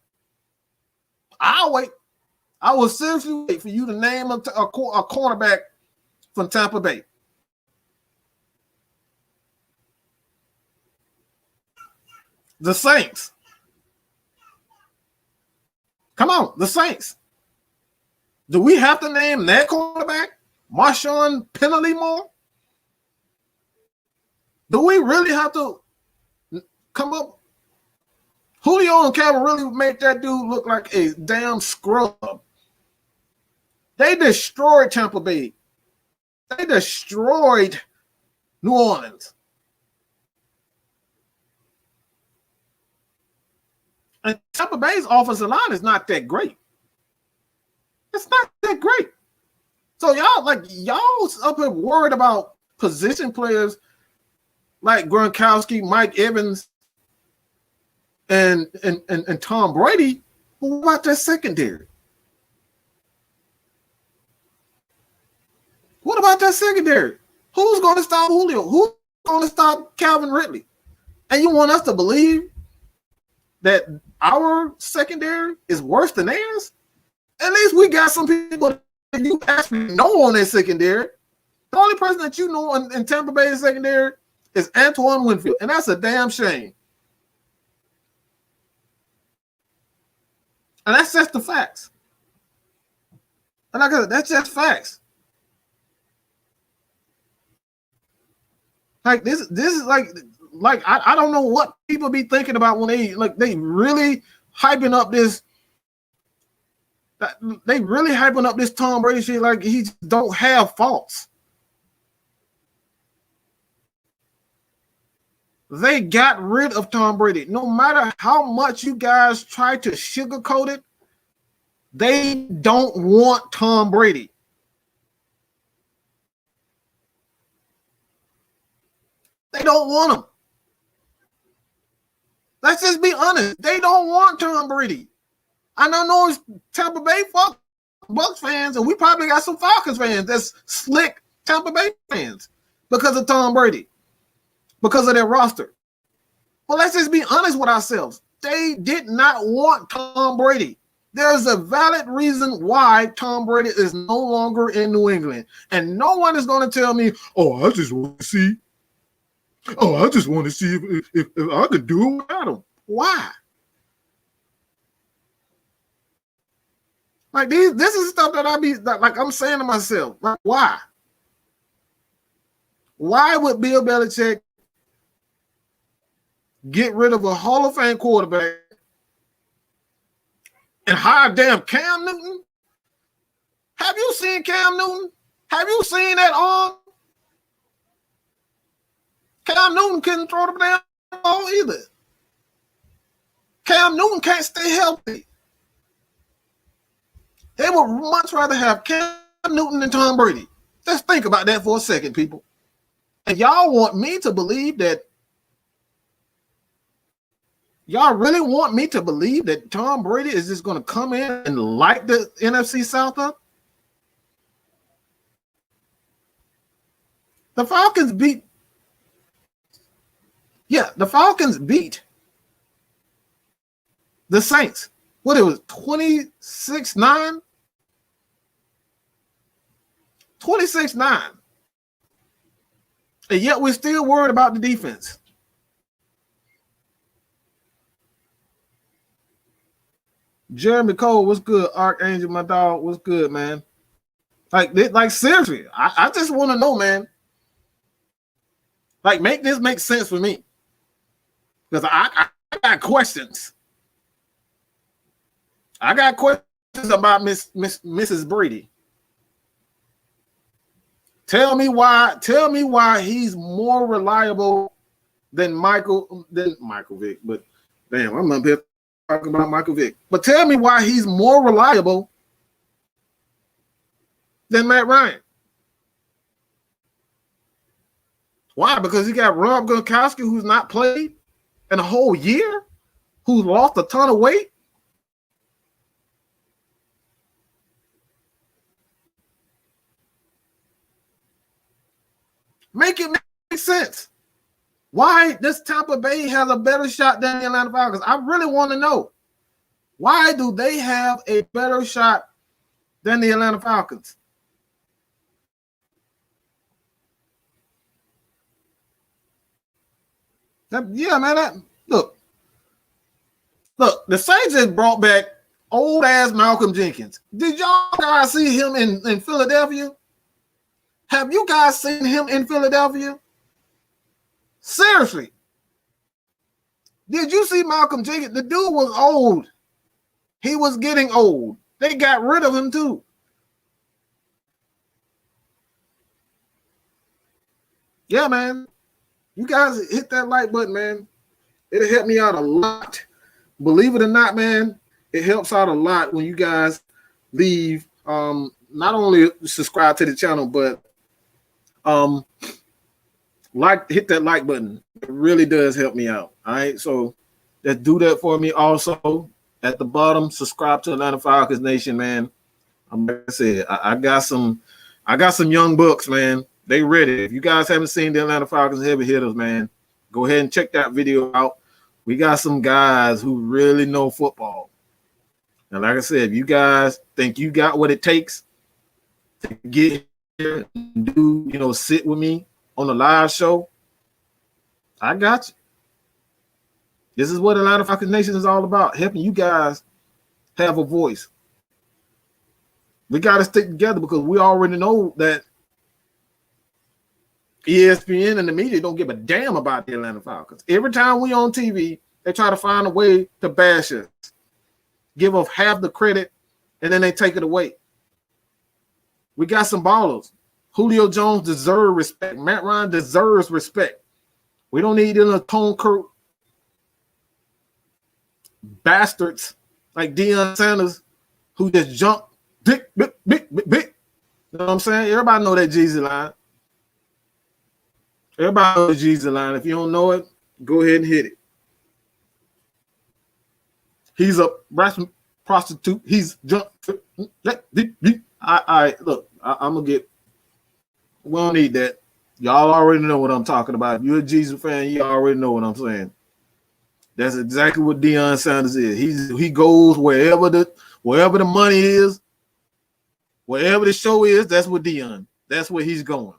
Speaker 1: I will seriously wait for you to name a cornerback from Tampa Bay. The Saints. Come on, the Saints. Do we have to name that quarterback, Marshawn Penalty-Moore? Do we really have to come up? Julio and Calvin really make that dude look like a damn scrub. They destroyed Tampa Bay. They destroyed New Orleans. And Tampa Bay's offensive line is not that great. It's not that great. So y'all up here worried about position players like Gronkowski, Mike Evans, and Tom Brady. What about that secondary? What about that secondary? Who's going to stop Julio? Who's going to stop Calvin Ridley? And you want us to believe that our secondary is worse than theirs? At least we got some people that you actually know on their secondary. The only person that you know in Tampa Bay's secondary is Antoine Winfield, and that's a damn shame. And that's just the facts. And like I said, that's just facts. Like this is like I don't know what people be thinking about when they really hyping up this. They really hyping up this Tom Brady shit like he don't have faults. They got rid of Tom Brady. No matter how much you guys try to sugarcoat it, they don't want Tom Brady. They don't want him. Let's just be honest. They don't want Tom Brady. I know it's Tampa Bay Bucks fans, and we probably got some Falcons fans that's slick Tampa Bay fans because of Tom Brady, because of their roster. But let's just be honest with ourselves. They did not want Tom Brady. There's a valid reason why Tom Brady is no longer in New England. And no one is going to tell me, oh, I just want to see. Oh, I just want to see if I could do it without him. Why? Like this is stuff that I be like I'm saying to myself. Like, why? Why would Bill Belichick get rid of a Hall of Fame quarterback and hire damn Cam Newton? Have you seen Cam Newton? Have you seen that arm? Cam Newton couldn't throw the damn ball either. Cam Newton can't stay healthy. They would much rather have Cam Newton than Tom Brady. Just think about that for a second, people. And y'all want me to believe that y'all really want me to believe that Tom Brady is just going to come in and light the NFC South up? The Falcons beat the Saints. What it was, 26-9? 26-9. And yet we're still worried about the defense. Jeremy Cole, what's good? Archangel, my dog, what's good, man? Like seriously, I just want to know, man. Like, make this make sense for me. Because I got questions. I got questions about Mrs. Brady. Tell me why he's more reliable than Michael Vick. But damn, I'm up here talking about Michael Vick. But tell me why he's more reliable than Matt Ryan. Why? Because he got Rob Gronkowski, who's not played in a whole year, who's lost a ton of weight. Make it make sense. Why does Tampa Bay have a better shot than the Atlanta Falcons? I really want to know. Why do they have a better shot than the Atlanta Falcons? Yeah, man. Look. The Saints just brought back old ass Malcolm Jenkins. Did y'all guys see him in Philadelphia? Have you guys seen him in Philadelphia? Seriously. Did you see Malcolm Jenkins? The dude was old. He was getting old. They got rid of him too. Yeah, man. You guys hit that like button, man. It'll help me out a lot. Believe it or not, man, it helps out a lot when you guys leave. Not only subscribe to the channel, but hit that like button. It really does help me out. All right, so let's do that for me. Also, at the bottom, subscribe to Atlanta Falcons Nation, man. Like I said, I got some young bucks, man. They ready. If you guys haven't seen the Atlanta Falcons heavy hitters, man, go ahead and check that video out. We got some guys who really know football. And like I said, if you guys think you got what it takes to get here and do, sit with me on the live show, I got you. This is what Atlanta Falcons Nation is all about, helping you guys have a voice. We got to stick together because we already know that ESPN and the media don't give a damn about the Atlanta Falcons. Every time we on TV, they try to find a way to bash us, give us half the credit, and then they take it away. We got some ballers. Julio Jones deserves respect. Matt Ryan deserves respect. We don't need any Tone Kirk bastards like Deion Sanders who just jump big. You know what I'm saying? Everybody know that Jeezy line. Everybody know the Jeezy line. If you don't know it, go ahead and hit it. He's a prostitute. He's junk. I look. I'm gonna get. We don't need that. Y'all already know what I'm talking about. If you're a Jesus fan, you already know what I'm saying. That's exactly what Deion Sanders is. He goes wherever the money is, wherever the show is. That's what Deion. That's where he's going.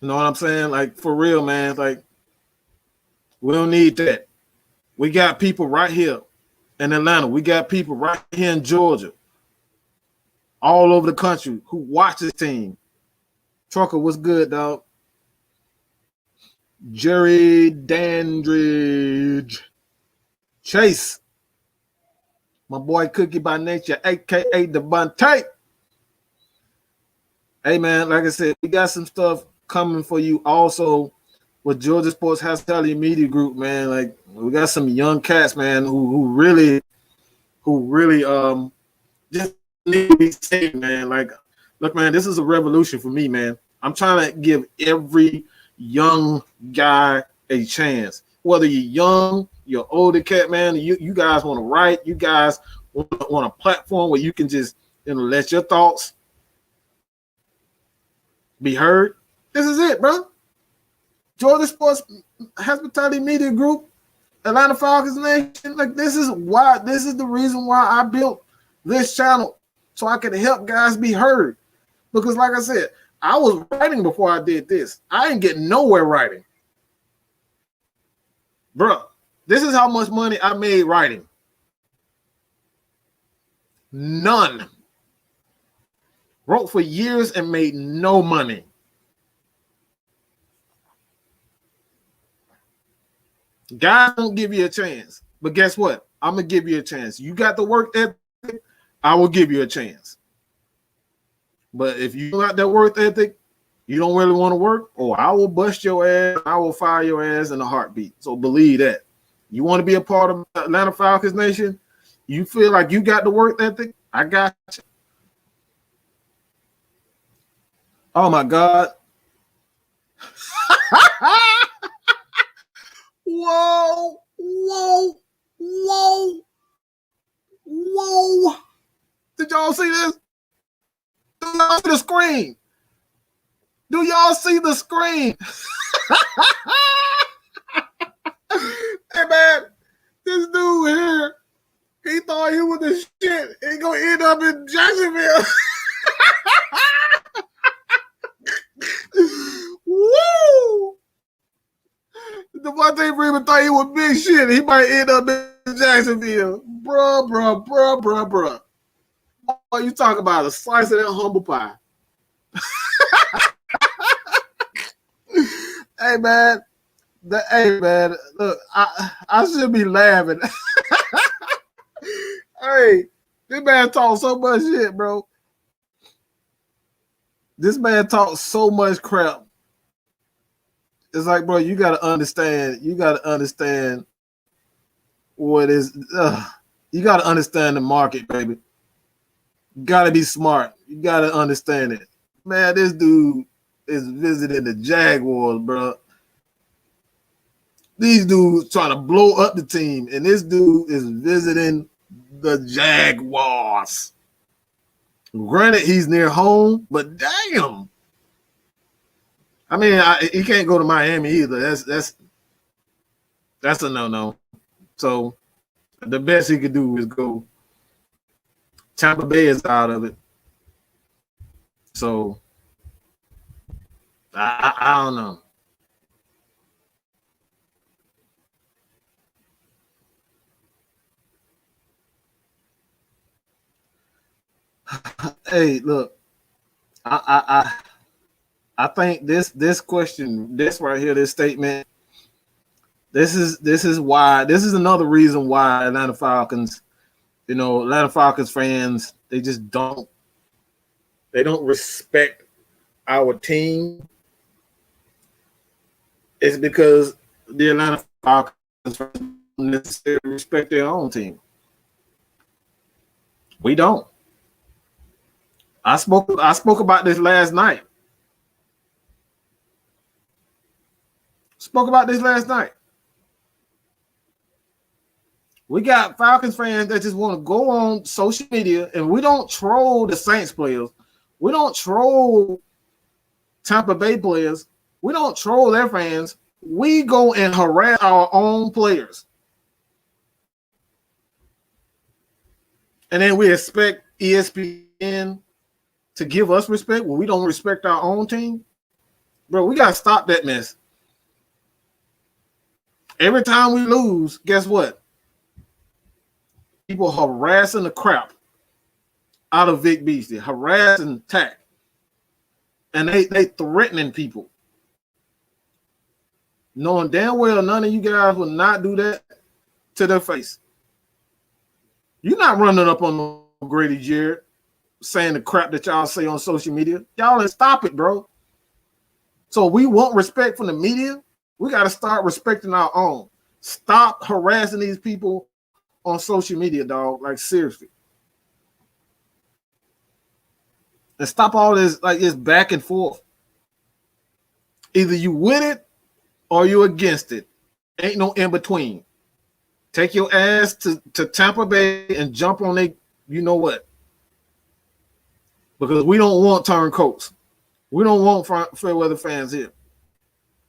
Speaker 1: You know what I'm saying? Like, for real, man. Like, we don't need that. We got people right here in Atlanta. We got people right here in Georgia, all over the country who watch this team. Trucker, what's good, dog? Jerry Dandridge. Chase. My boy Cookie by Nature, a.k.a. Devontae. Hey, man, like I said, we got some stuff coming for you also with Georgia Sports Hospitality Media Group, man. Like, we got some young cats, man, who really just need to be saved, man. Like, look, man, this is a revolution for me, man. I'm trying to give every young guy a chance. Whether you're young, you're older cat, man, you guys want to write, you guys want a platform where you can just, let your thoughts be heard. This is it, bro. Georgia Sports Hospitality Media Group, Atlanta Falcons Nation. Like, this is the reason why I built this channel, so I can help guys be heard. Because, like I said, I was writing before I did this. I ain't getting nowhere writing. Bro, this is how much money I made writing. None. Wrote for years and made no money. Guys don't give you a chance. But guess what? I'm going to give you a chance. You got the work ethic, I will give you a chance. But if you got that work ethic, you don't really want to work, I will bust your ass. I will fire your ass in a heartbeat. So believe that. You want to be a part of Atlanta Falcons Nation? You feel like you got the work ethic? I got you. Oh, my God. Whoa. Did y'all see this? Do y'all see the screen? Do y'all see the screen? Hey, man, this dude here, he thought he was the shit. He gonna end up in Jacksonville. Woo! The one thing Freeman thought he was big shit. He might end up in Jacksonville. Bruh. What you talking about? A slice of that humble pie. Hey, man. Look, I should be laughing. Hey, this man talks so much shit, bro. This man talks so much crap. It's like, bro, you got to understand. You got to understand what is. You got to understand the market, baby. You got to be smart. You got to understand it. Man, this dude is visiting the Jaguars, bro. These dudes trying to blow up the team, and this dude is visiting the Jaguars. Granted, he's near home, but damn. I mean, he can't go to Miami either. That's a no-no. So the best he could do is go. Tampa Bay is out of it. So I don't know. Hey, look, I think this question, this right here, this statement, this is why, this is another reason why Atlanta Falcons, Atlanta Falcons fans, they don't respect our team. It's because the Atlanta Falcons don't necessarily respect their own team. We don't. I spoke about this last night. Spoke about this last night. We got Falcons fans that just want to go on social media, and we don't troll the Saints players. We don't troll Tampa Bay players. We don't troll their fans. We go and harass our own players. And then we expect ESPN to give us respect when we don't respect our own team. Bro, we got to stop that mess. Every time we lose, guess what? People harassing the crap out of Vic Beasley, harassing Tack. And they threatening people. Knowing damn well none of you guys will not do that to their face. You're not running up on no Grady Jarrett saying the crap that y'all say on social media. Y'all stop it, bro. So we want respect from the media. We got to start respecting our own. Stop harassing these people on social media, dog. Like, seriously. And stop all this, like, this back and forth. Either you with it or you against it. Ain't no in between. Take your ass to Tampa Bay and jump on they, you know what? Because we don't want turncoats. We don't want Fairweather fans here.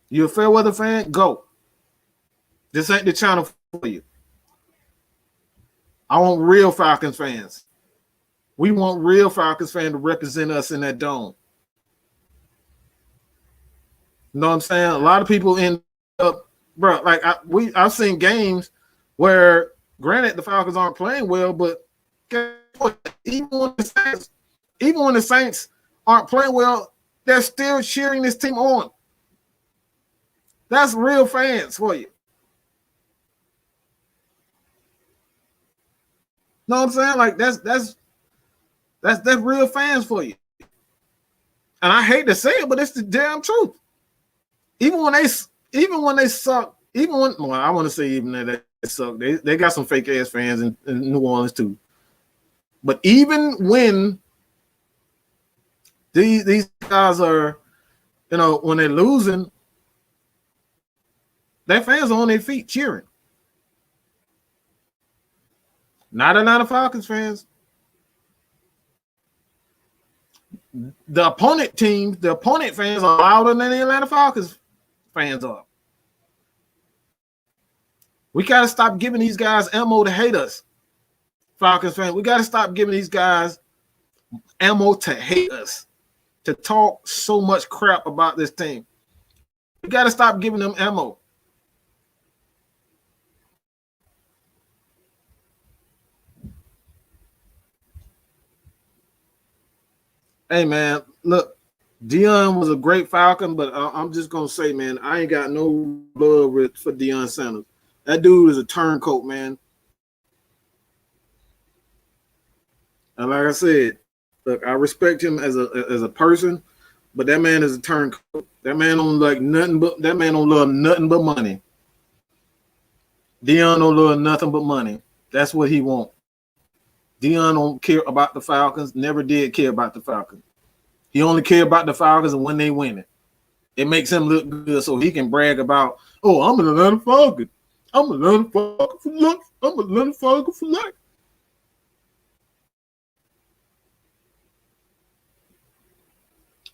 Speaker 1: You a Fairweather fan? Go. This ain't the channel for you. I want real Falcons fans. We want real Falcons fans to represent us in that dome. You know what I'm saying? A lot of people end up, bro. Like I've seen games where, granted, the Falcons aren't playing well, but guess what? Even when the Saints aren't playing well, they're still cheering this team on. That's real fans for you. Know what I'm saying? Like that's real fans for you. And I hate to say it, but it's the damn truth. Even when they suck, well, I want to say even that they suck. They got some fake ass fans in New Orleans too. But even when these guys are, when they're losing, their fans are on their feet cheering. Not Atlanta Falcons fans. The opponent fans are louder than the Atlanta Falcons fans are. We got to stop giving these guys ammo to hate us, Falcons fans. We got to stop giving these guys ammo to hate us, to talk so much crap about this team. We got to stop giving them ammo. Hey, man, look, Deion was a great Falcon, but I'm just going to say, man, I ain't got no love for Deion Sanders. That dude is a turncoat, man. And like I said, look, I respect him as a person, but that man is a turncoat. That man don't love nothing but money. Deion don't love nothing but money. That's what he wants. Deion don't care about the Falcons, never did care about the Falcons. He only cared about the Falcons and when they win it. It makes him look good so he can brag about, oh, I'm an Atlanta Falcon. I'm an Atlanta Falcon for life. I'm an Atlanta Falcon for life.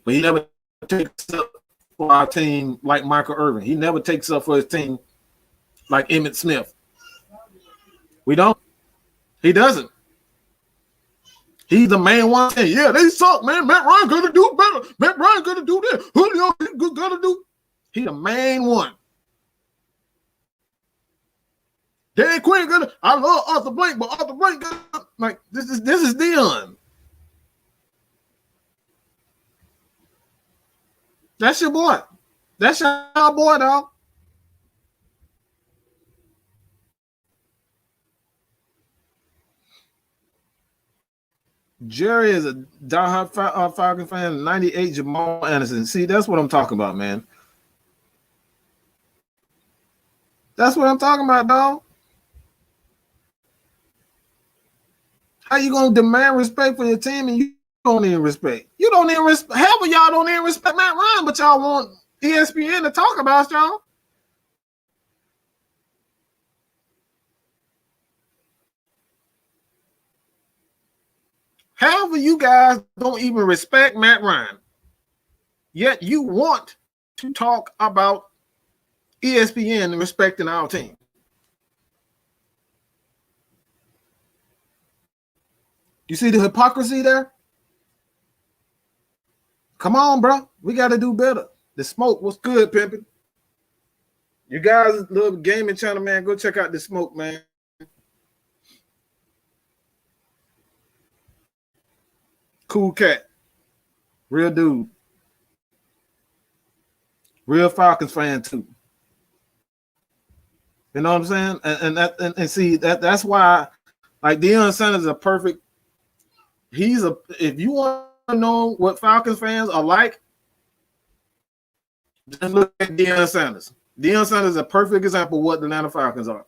Speaker 1: But he never takes up for our team like Michael Irvin. He never takes up for his team like Emmitt Smith. We don't. He doesn't. He's the main one saying, yeah, they suck, man. Matt Ryan got to do better. Matt Ryan got to do this. Julio got to do. He the main one. Dan Quinn got to. I love Arthur Blank, but Arthur Blank got to. Like, this is Deion. That's your boy. That's your boy, dog. Jerry is a diehard Falcon fan. 98 Jamal Anderson. See, that's what I'm talking about, man. That's what I'm talking about, dog. How you gonna demand respect for your team and you don't even respect? You don't even respect. Half of y'all don't even respect Matt Ryan, but y'all want ESPN to talk about y'all. However, you guys don't even respect Matt Ryan, yet you want to talk about ESPN and respecting our team. You see the hypocrisy there? Come on, bro. We got to do better. The smoke was good, pimping. You guys love gaming channel, man. Go check out the smoke, man. Cool cat. Real dude. Real Falcons fan too. You know what I'm saying? And see that's why, like, Deion Sanders is a perfect. If you want to know what Falcons fans are like, just look at Deion Sanders. Deion Sanders is a perfect example of what the Atlanta Falcons are.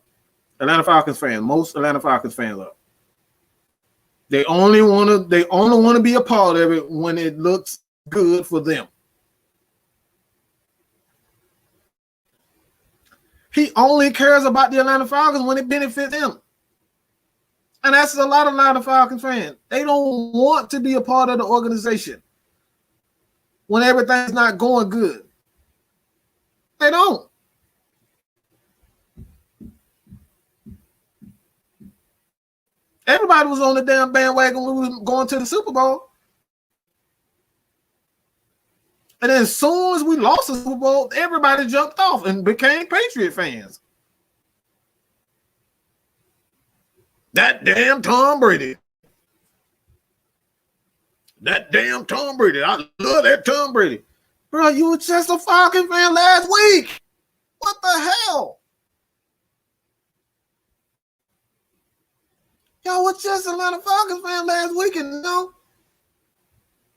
Speaker 1: Atlanta Falcons fans, most Atlanta Falcons fans are. They only want to be a part of it when it looks good for them. He only cares about the Atlanta Falcons when it benefits him. And that's a lot of Atlanta Falcons fans. They don't want to be a part of the organization when everything's not going good. They don't. Everybody was on the damn bandwagon when we were going to the Super Bowl. And then as soon as we lost the Super Bowl, everybody jumped off and became Patriot fans. That damn Tom Brady. That damn Tom Brady. I love that Tom Brady. Bro, you were just a Falcon fan last week. What the hell? Y'all were just an Atlanta Falcons fan last week, and you know,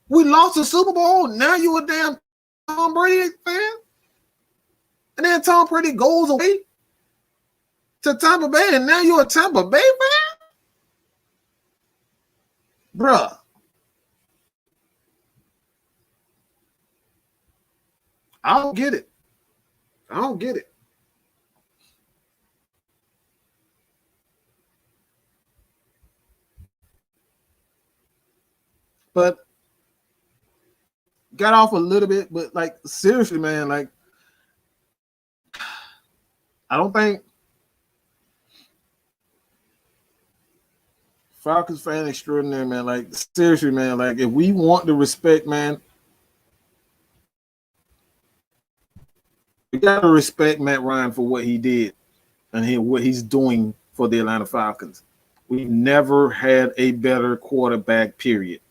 Speaker 1: we lost the Super Bowl. Now you a damn Tom Brady fan? And then Tom Brady goes away to Tampa Bay, and now you're a Tampa Bay fan? Bruh. I don't get it. I don't get it. But got off a little bit, but like seriously, man, like I don't think Falcons fan extraordinary, man. Like seriously, man, like if we want to respect, man, we gotta respect Matt Ryan for what he did and what he's doing for the Atlanta Falcons. We've never had a better quarterback, period.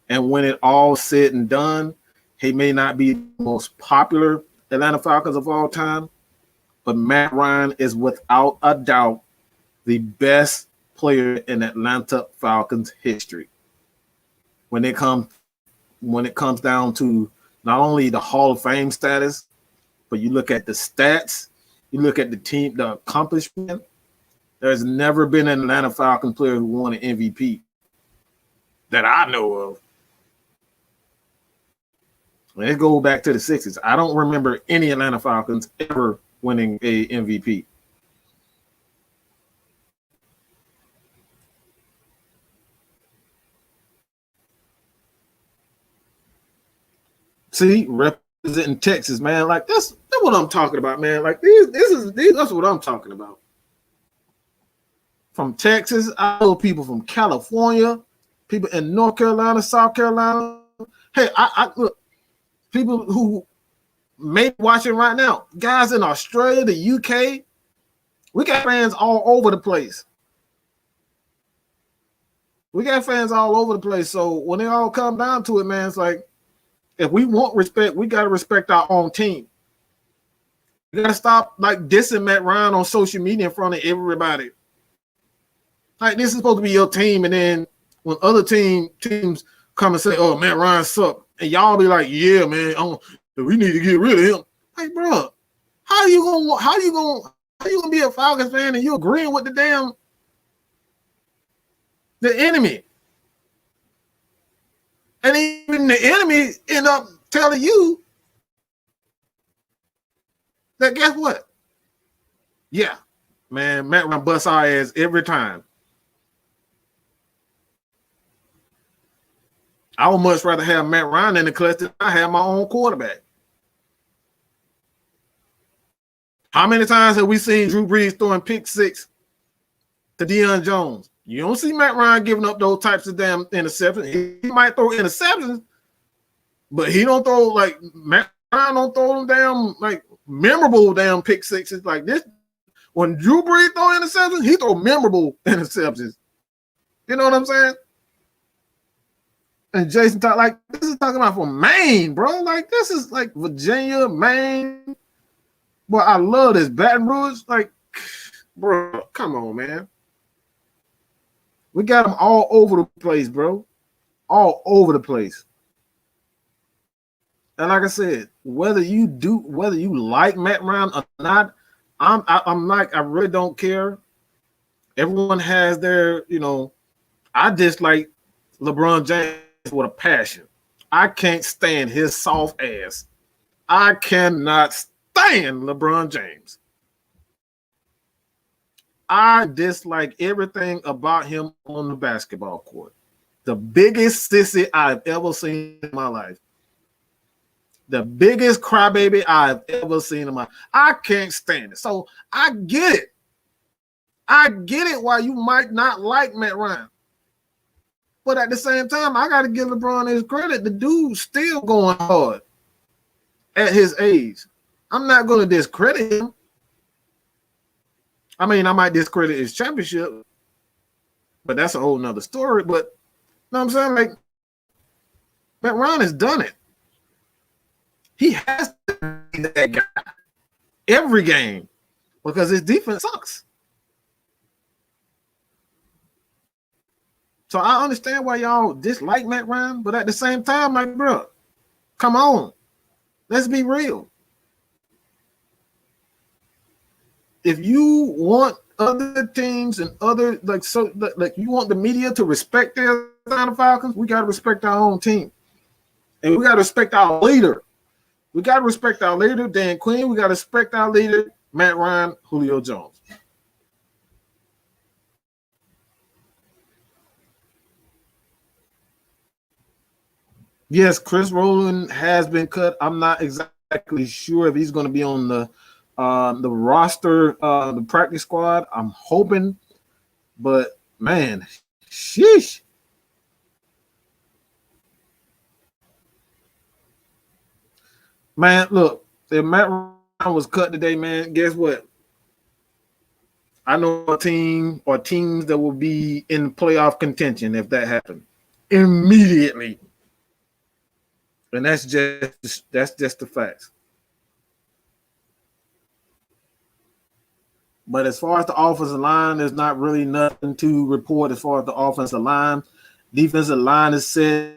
Speaker 1: And when it all said and done, he may not be the most popular Atlanta Falcons of all time, but Matt Ryan is without a doubt the best player in Atlanta Falcons history. When it comes down to not only the Hall of Fame status, but you look at the stats, you look at the team, the accomplishment. There's never been an Atlanta Falcons player who won an MVP that I know of. Let's go back to the 60s. I don't remember any Atlanta Falcons ever winning a MVP. See, representing Texas, man. Like that's what I'm talking about, man. Like that's what I'm talking about. From Texas, I know people from California, people in North Carolina, South Carolina. Hey, I look, people who may be watching right now, guys in Australia, the UK, we got fans all over the place. We got fans all over the place. So when it all come down to it, man, it's like if we want respect, we got to respect our own team. You got to stop like dissing Matt Ryan on social media in front of everybody. Like this is supposed to be your team, and then when other teams come and say, "Oh, Matt Ryan sucked," and y'all be like, "Yeah, man, we need to get rid of him." Like, bro, how you gonna be a Falcons fan and you agreeing with the enemy? And even the enemy end up telling you that guess what? Yeah, man, Matt Ryan busts our ass every time. I would much rather have Matt Ryan in the clutch than I have my own quarterback. How many times have we seen Drew Brees throwing pick six to Deion Jones? You don't see Matt Ryan giving up those types of damn interceptions. He might throw interceptions, but he don't throw like Matt Ryan don't throw them damn like memorable damn pick sixes like this. When Drew Brees throw interceptions, he throw memorable interceptions. You know what I'm saying? And Jason talk like this is talking about from Maine, bro. Like this is like Virginia, Maine. Boy, I love this Baton Rouge. Like, bro, come on, man. We got them all over the place, bro. All over the place. And like I said, whether you like Matt Ryan or not, I'm like, I really don't care. Everyone has their, I dislike LeBron James with a passion. I can't stand his soft ass. I cannot stand LeBron James. I dislike everything about him on the basketball court. The biggest sissy I've ever seen in my life. The biggest crybaby I've ever seen in my life. I can't stand it. So I get it. I get it why you might not like Matt Ryan. But at the same time, I got to give LeBron his credit. The dude's still going hard at his age. I'm not going to discredit him. I mean, I might discredit his championship, but that's a whole nother story. But you know what I'm saying? Like, Matt Ryan has done it. He has to be that guy every game because his defense sucks. So I understand why y'all dislike Matt Ryan, but at the same time, like, bro, come on. Let's be real. If you want other teams and other like you want the media to respect their Atlanta Falcons, we gotta respect our own team. And we gotta respect our leader. We gotta respect our leader, Dan Quinn. We gotta respect our leader, Matt Ryan, Julio Jones. Yes, Chris Rowland has been cut. I'm not exactly sure if he's going to be on the roster, the practice squad. I'm hoping, but man, sheesh. Man, look, if Matt Ryan was cut today, man, guess what? I know a team or teams that will be in playoff contention if that happened immediately. And that's just the facts. But as far as the offensive line, there's not really nothing to report as far as the offensive line. Defensive line is set.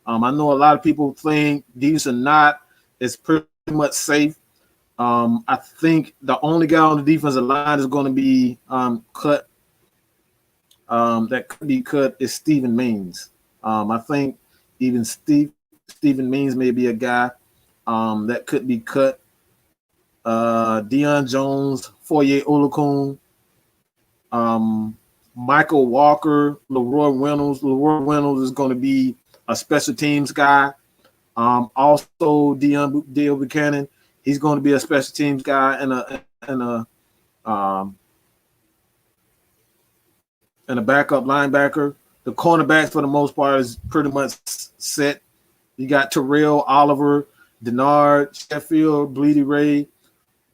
Speaker 1: I know a lot of people think defensive not. It's pretty much safe. I think the only guy on the defensive line is going to be cut. That could be cut is Stephen Means. I think even Stephen Means may be a guy that could be cut. Deion Jones, Foye Olukun, Michael Walker, Leroy Reynolds. Leroy Reynolds is going to be a special teams guy. Also, Dale Buchanan, he's going to be a special teams guy and a backup linebacker. The cornerbacks, for the most part, is pretty much set. You got Terrell, Oliver, Denard, Sheffield, Bleedy Ray.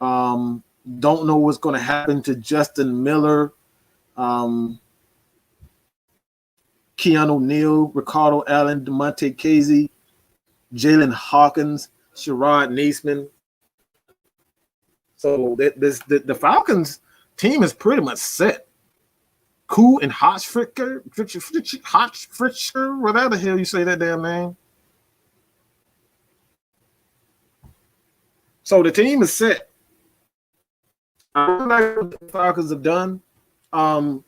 Speaker 1: Don't know what's going to happen to Justin Miller, Keanu Neal, Ricardo Allen, DeMonte Casey, Jalen Hawkins, Sherrod Neesman. So the Falcons team is pretty much set. Koo and Hotchfricker, whatever the hell you say that damn name. So the team is set. I don't like what the Falcons have done. I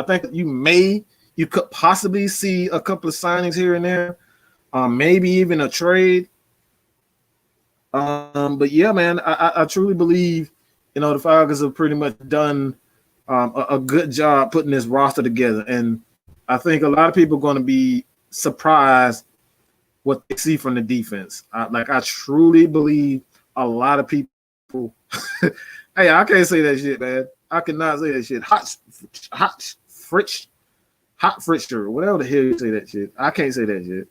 Speaker 1: think you could possibly see a couple of signings here and there, maybe even a trade. But yeah, man, I truly believe, the Falcons have pretty much done a good job putting this roster together. And I think a lot of people are going to be surprised what they see from the defense. I truly believe a lot of people. Hey, I can't say that shit, man. I cannot say that shit. Hot Fritzner, whatever the hell you say that shit. I can't say that shit.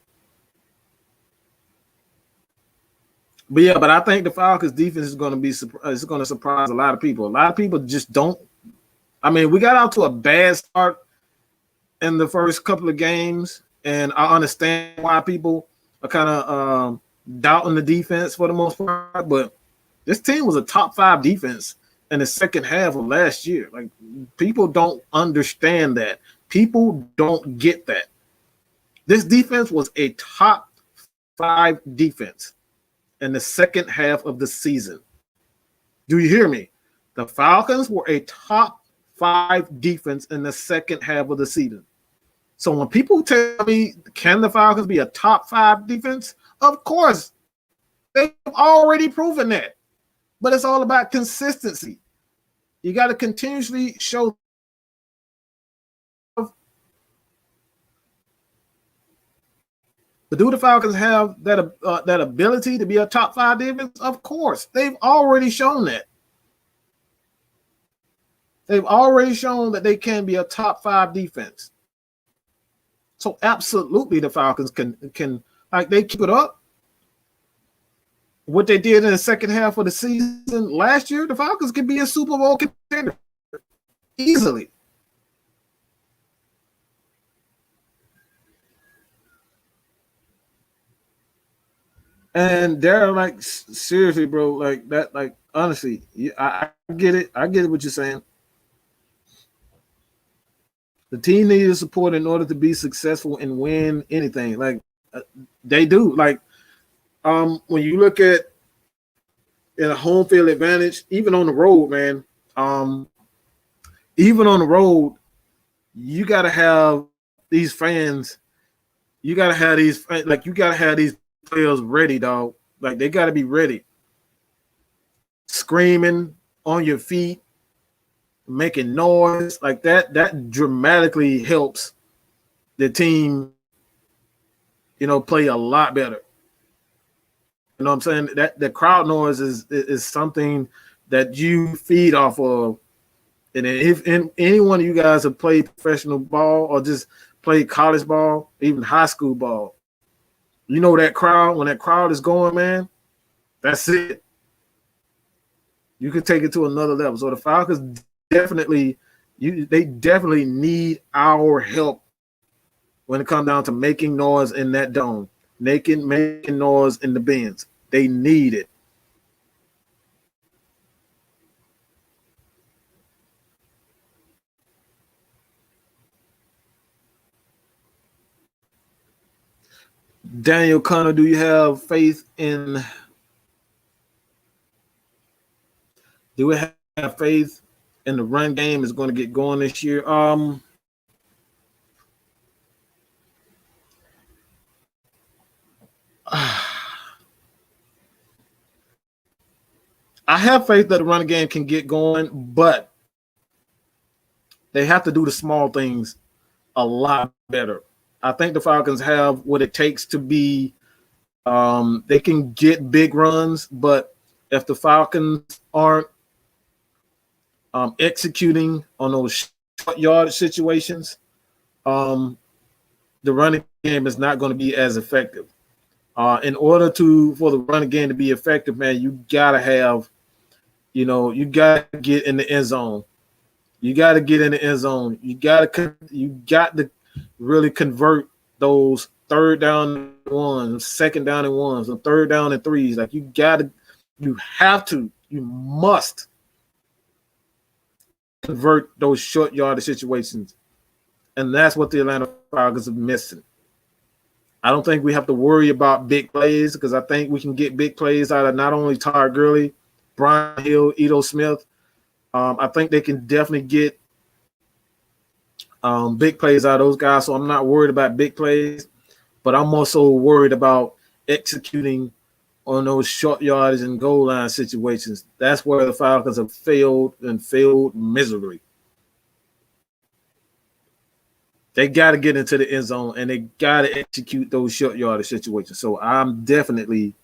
Speaker 1: But yeah, but I think the Falcons defense is going to surprise a lot of people. A lot of people just don't. I mean, we got out to a bad start in the first couple of games, and I understand why people are kind of doubting the defense for the most part. But this team was a top 5 defense in the second half of last year. Like, people don't understand that. People don't get that. This defense was a top 5 defense in the second half of the season. Do you hear me? The Falcons were a top 5 defense in the second half of the season. So when people tell me, can the Falcons be a top 5 defense? Of course, they've already proven that. But it's all about consistency. You got to continuously show. But do the Falcons have that ability to be a top 5 defense? Of course. They've already shown that. They've already shown that they can be a top 5 defense. So absolutely the Falcons can like, they keep it up. What they did in the second half of the season last year, the Falcons could be a Super Bowl contender easily. And they're like, seriously, bro, like that, like, honestly, I get it. I get it what you're saying. The team needs support in order to be successful and win anything. Like, they do. Like, when you look at in a home field advantage, even on the road, man, even on the road, you got to have these fans. You got to have these, like, you got to have these players ready, dog. Like, they got to be ready. Screaming on your feet, making noise like that dramatically helps the team, play a lot better. You know what I'm saying? That the crowd noise is something that you feed off of. And if any one of you guys have played professional ball or just played college ball, even high school ball, you know that crowd, when that crowd is going, man, that's it. You can take it to another level. So the Falcons definitely need our help when it comes down to making noise in that dome, making noise in the bins. They need it. Daniel Connor, do you have faith in? Do we have faith in the run game is going to get going this year? I have faith that the run game can get going, but they have to do the small things a lot better. I think the Falcons have what it takes to be. They can get big runs, but if the Falcons aren't executing on those short yardage situations, the running game is not going to be as effective. In order for the running game to be effective, man, you gotta have, you gotta get in the end zone. You gotta get in the end zone. You got to really convert those third down ones, second down and ones, and third down and threes. Like, you must convert those short yardage situations. And that's what the Atlanta Falcons are missing. I don't think we have to worry about big plays because I think we can get big plays out of not only Todd Gurley, Brian Hill, Ito Smith. I think they can definitely get big plays out of those guys. So I'm not worried about big plays, but I'm also worried about executing on those short yardage and goal line situations. That's where the Falcons have failed miserably. They got to get into the end zone and they got to execute those short yardage situations. So I'm definitely,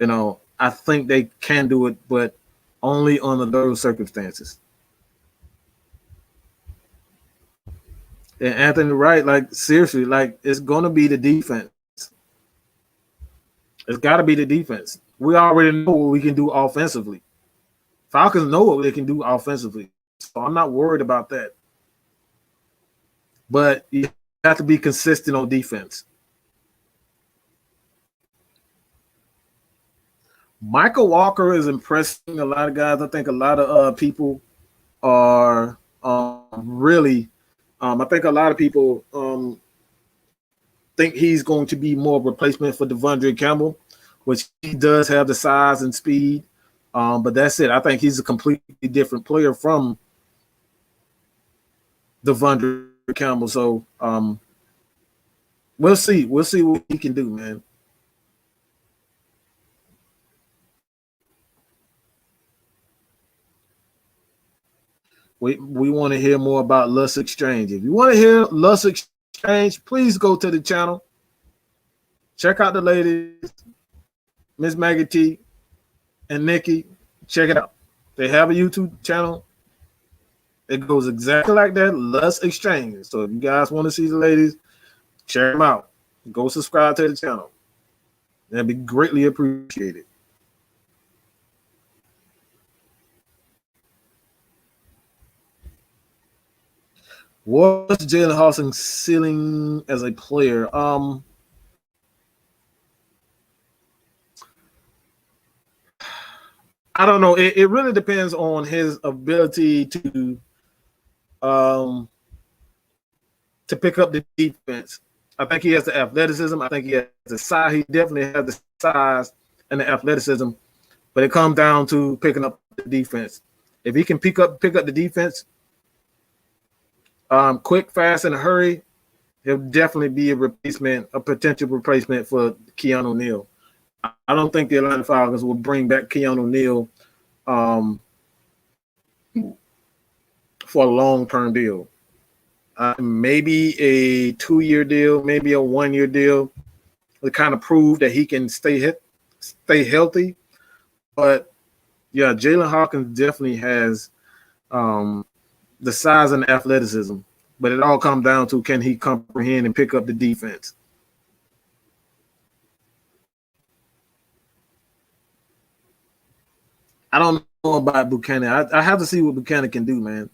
Speaker 1: I think they can do it, but only under those circumstances. And Anthony Wright, like seriously, like it's gonna be the defense. It's got to be the defense. We already know what we can do offensively. Falcons know what they can do offensively, so I'm not worried about that. But you have to be consistent on defense. Michael Walker is impressing a lot of guys. I think a lot of people are really. I think a lot of people think he's going to be more of a replacement for Devondre Campbell, which he does have the size and speed. But that's it. I think he's a completely different player from Devondre Campbell. So we'll see. We'll see what he can do, man. We want to hear more about Lust Exchange. If you want to hear Lust Exchange, please go to the channel. Check out the ladies, Miss Maggie T and Nikki. Check it out. They have a YouTube channel. It goes exactly like that, Lust Exchange. So if you guys want to see the ladies, check them out. Go subscribe to the channel. That'd be greatly appreciated. What's Jalen Hawson's ceiling as a player? I don't know. It really depends on his ability to pick up the defense. I think he has the athleticism. I think he has the size. He definitely has the size and the athleticism. But it comes down to picking up the defense. If he can pick up the defense, quick, fast, in a hurry, he'll definitely be a potential replacement for Keanu Neal. I don't think the Atlanta Falcons will bring back Keanu Neal for a long-term deal. Maybe a 2-year deal, maybe a 1-year deal to kind of prove that he can stay healthy. But yeah, Jalen Hawkins definitely has the size and the athleticism, but it all comes down to can he comprehend and pick up the defense. I don't know about Buchanan. I have to see what Buchanan can do, man.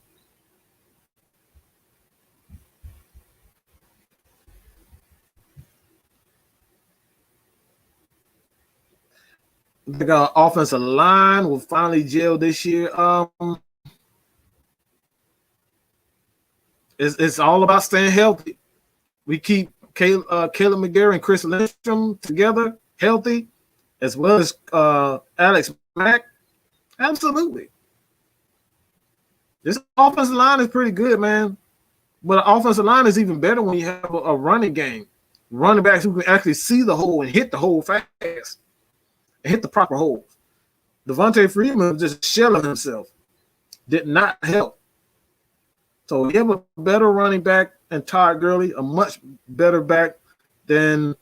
Speaker 1: The offensive line will finally gel this year. It's all about staying healthy. We keep Caleb McGarry and Chris Lindstrom together, healthy, as well as Alex Mack. Absolutely. This offensive line is pretty good, man. But the offensive line is even better when you have a running game. Running backs who can actually see the hole and hit the hole fast and hit the proper holes. Devontae Freeman was just shelling himself. Did not help. So you have a better running back and Todd Gurley, a much better back than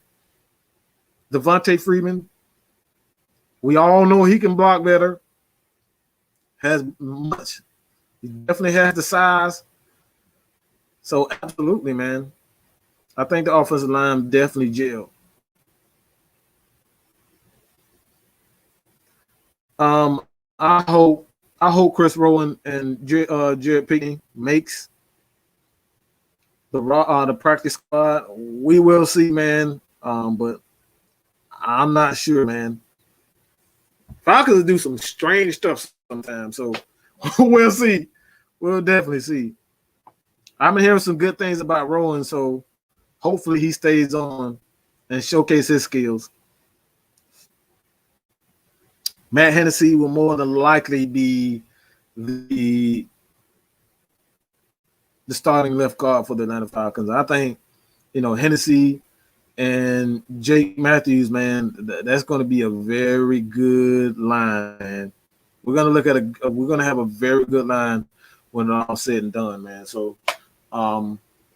Speaker 1: Devontae Freeman. We all know he can block better. Has much. He definitely has the size. So absolutely, man. I think the offensive line definitely gel. I hope Chris Rowan and Jared Pickney makes the practice squad. We will see, man. But I'm not sure, man. Falcons do some strange stuff sometimes, so we'll see. We'll definitely see. I've been hearing some good things about Rowan, so hopefully he stays on and showcase his skills. Matt Hennessy will more than likely be the starting left guard for the Atlanta Falcons. I think, Hennessy and Jake Matthews, man, that's going to be a very good line. We're going to look at we're going to have a very good line when it's all said and done, man. So,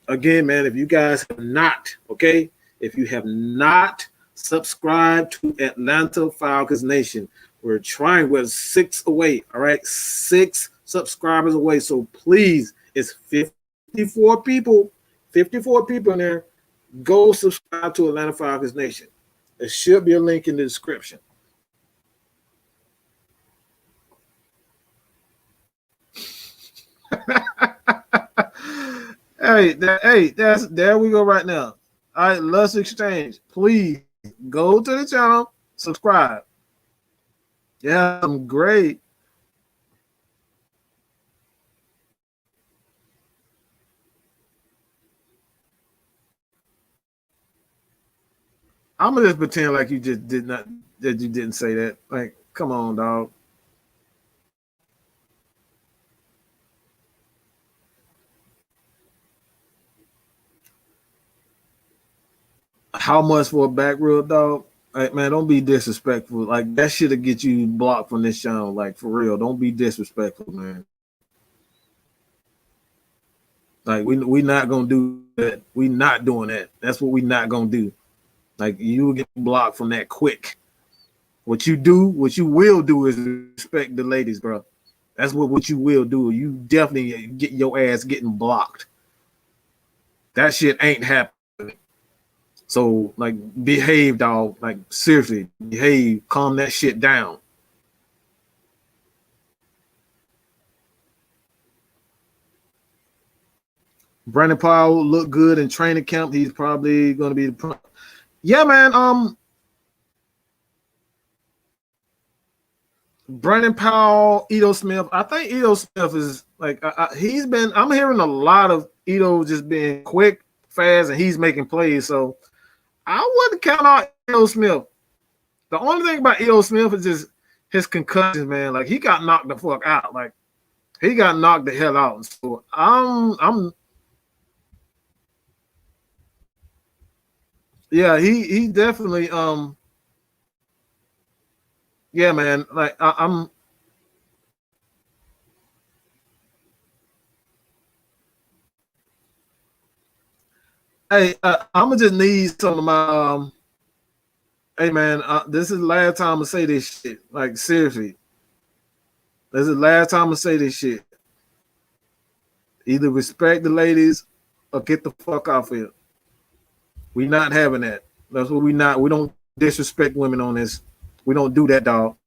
Speaker 1: Again, man, if you guys have not, okay, if you have not subscribed to Atlanta Falcons Nation, we're 6 away, all right, 6 subscribers away. So please, it's 54 people in there. Go subscribe to Atlanta Falcons Nation. There should be a link in the description. Hey, that's there we go right now. All right, let's exchange. Please go to the channel, subscribe. Yeah, I'm great. I'm gonna just pretend like you just did not that you didn't say that. Like, come on, dog. How much for a back rub, dog? Like, man, don't be disrespectful. Like that shit'll get you blocked from this channel. Like for real, don't be disrespectful, man. Like we not gonna do that. We not doing that. That's what we not gonna do. Like you will get blocked from that quick. What you will do is respect the ladies, bro. That's what you will do. You definitely get your ass getting blocked. That shit ain't happening. So like behave, dog. Like seriously, behave. Calm that shit down. Brandon Powell looked good in training camp. He's probably going to be the. Yeah, man. Brandon Powell, Ito Smith. I think Ito Smith is like he's been. I'm hearing a lot of Ito just being quick, fast, and he's making plays. So I wouldn't count out Ito Smith. The only thing about Ito Smith is just his concussions, man. Like he got knocked the fuck out. Like he got knocked the hell out. So yeah, he definitely yeah, man. Like I'm hey, I'm gonna just need some of my hey man, this is the last time I say this shit. Like seriously, this is the last time I say this shit. Either respect the ladies or get the fuck off here. We not having that. That's what we not. We don't disrespect women on this. We don't do that, dog.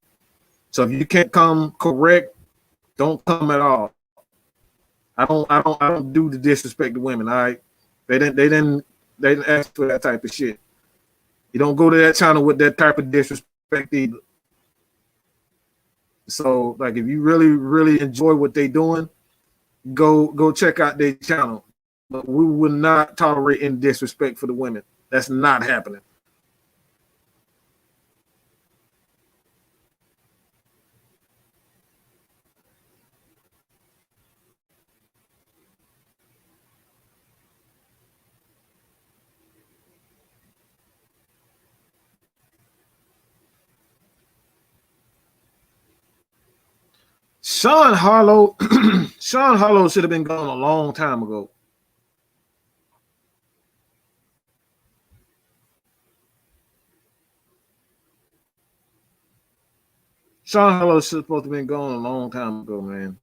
Speaker 1: So if you can't come correct, don't come at all. I don't do the disrespect to women. All right, they didn't ask for that type of shit. You don't go to that channel with that type of disrespect either. So like if you really enjoy what they doing, go check out their channel. But we will not tolerate any disrespect for the women. That's not happening. Sean Harlow, Sean Harlow should have been gone a long time ago. Sean Harlow should supposed to have been gone a long time ago, man.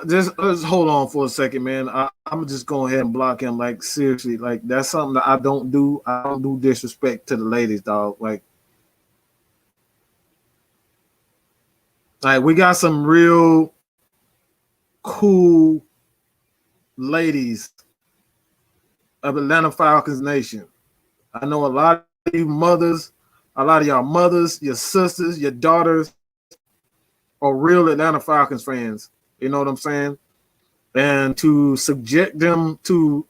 Speaker 1: Just hold on for a second, man. I'm just going ahead and block him. Like seriously, like that's something that I don't do. I don't do disrespect to the ladies, dog. Like we got some real cool ladies of Atlanta Falcons Nation. I know a lot of you mothers, a lot of y'all mothers, your sisters, your daughters are real Atlanta Falcons fans. You know what I'm saying? And to subject them to,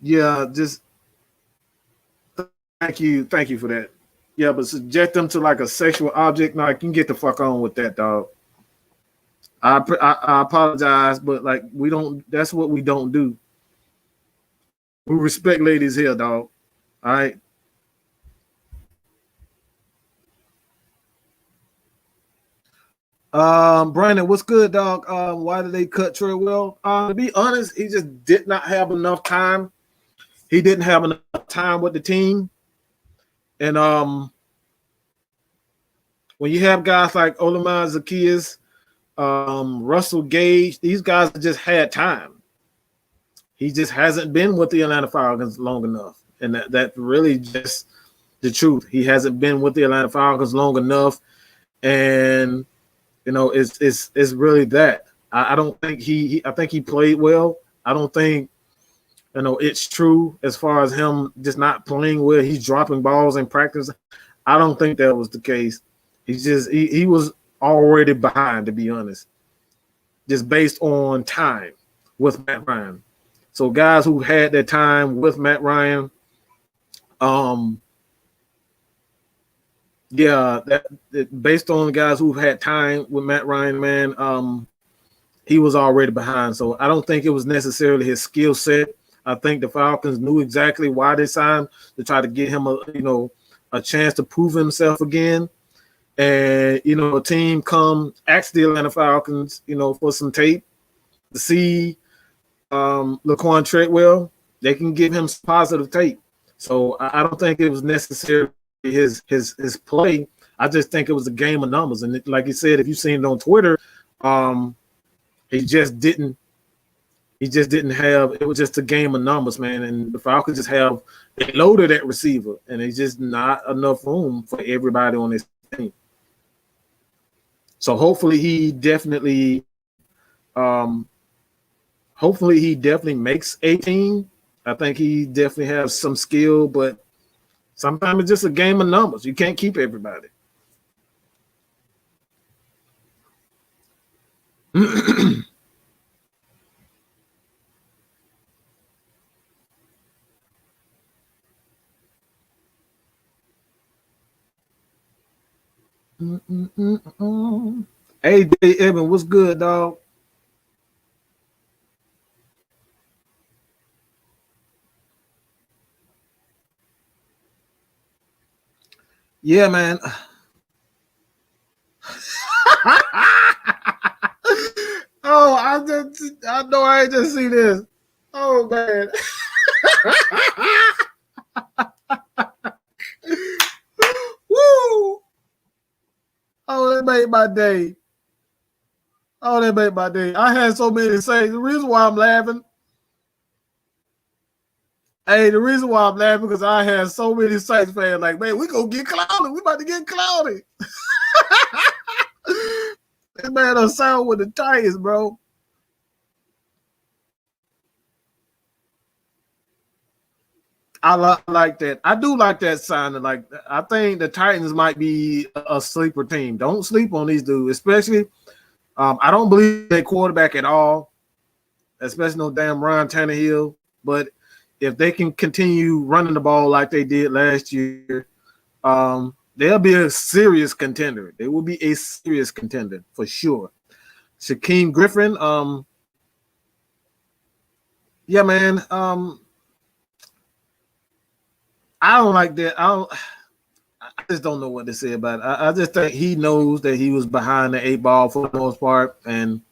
Speaker 1: yeah, just thank you for that. Yeah, but subject them to like a sexual object. Now, I can get the fuck on with that, dog. I apologize, but like we don't. That's what we don't do. We respect ladies here, dog. All right. Brandon, what's good, dog? Why did they cut Treadwell? To be honest, he just did not have enough time. He didn't have enough time with the team. And when you have guys like Olamide Zacchaeus, Russell Gage, these guys just had time. He just hasn't been with the Atlanta Falcons long enough. And that really just the truth. He hasn't been with the Atlanta Falcons long enough. And it's really that. I don't think I think he played well. I don't think it's true as far as him just not playing well. He's dropping balls in practice. I don't think that was the case. He was already behind, to be honest, just based on time with Matt Ryan. So guys who had their time with Matt Ryan, based on guys who've had time with Matt Ryan, man, he was already behind. So I don't think it was necessarily his skill set. I think the Falcons knew exactly why they signed, to try to get him a chance to prove himself again. And a team come ask the Atlanta Falcons, for some tape to see Laquan Treadwell. They can give him some positive tape. So I don't think it was necessarily his play. I just think it was a game of numbers. And like you said, if you've seen it on Twitter, he just didn't have. It was just a game of numbers, man. And the Falcons just have they loaded that receiver, and it's just not enough room for everybody on this team. So hopefully he definitely makes 18. I think he definitely has some skill, but sometimes it's just a game of numbers. You can't keep everybody. Hey, Evan, what's good, dog? Yeah, man. Oh, I know I ain't just see this. Oh man. Woo! Oh, that made my day. Oh, that made my day. I had so many to say. The reason why I'm laughing. Hey, the reason why I'm laughing because I had so many Saints fans like, man, we gonna get cloudy. We about to get cloudy. That man done sound with the Titans, bro. I like that. I do like that signing. Like, I think the Titans might be a sleeper team. Don't sleep on these dudes, especially. I don't believe they quarterback at all, especially no damn Ryan Tannehill. But if they can continue running the ball like they did last year, they'll be a serious contender. They will be a serious contender for sure. Shaquem Griffin, yeah, man. I don't like that. I just don't know what to say about it. I just think he knows that he was behind the 8 ball for the most part. And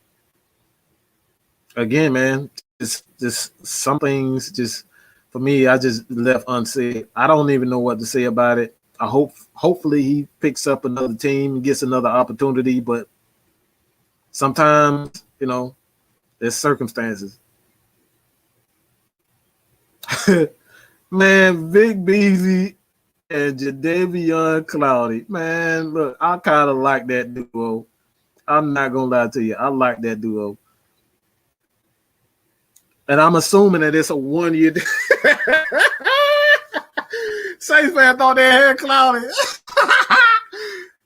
Speaker 1: again, man, just some things just for me, I just left unsaid. I don't even know what to say about it. Hopefully he picks up another team, gets another opportunity, but sometimes, there's circumstances. Man, Vic Beasley and Jadeveon Clowney. Man, look, I kind of like that duo. I'm not gonna lie to you. I like that duo. And I'm assuming that it's a 1 year. Saints fan thought they had Clowney.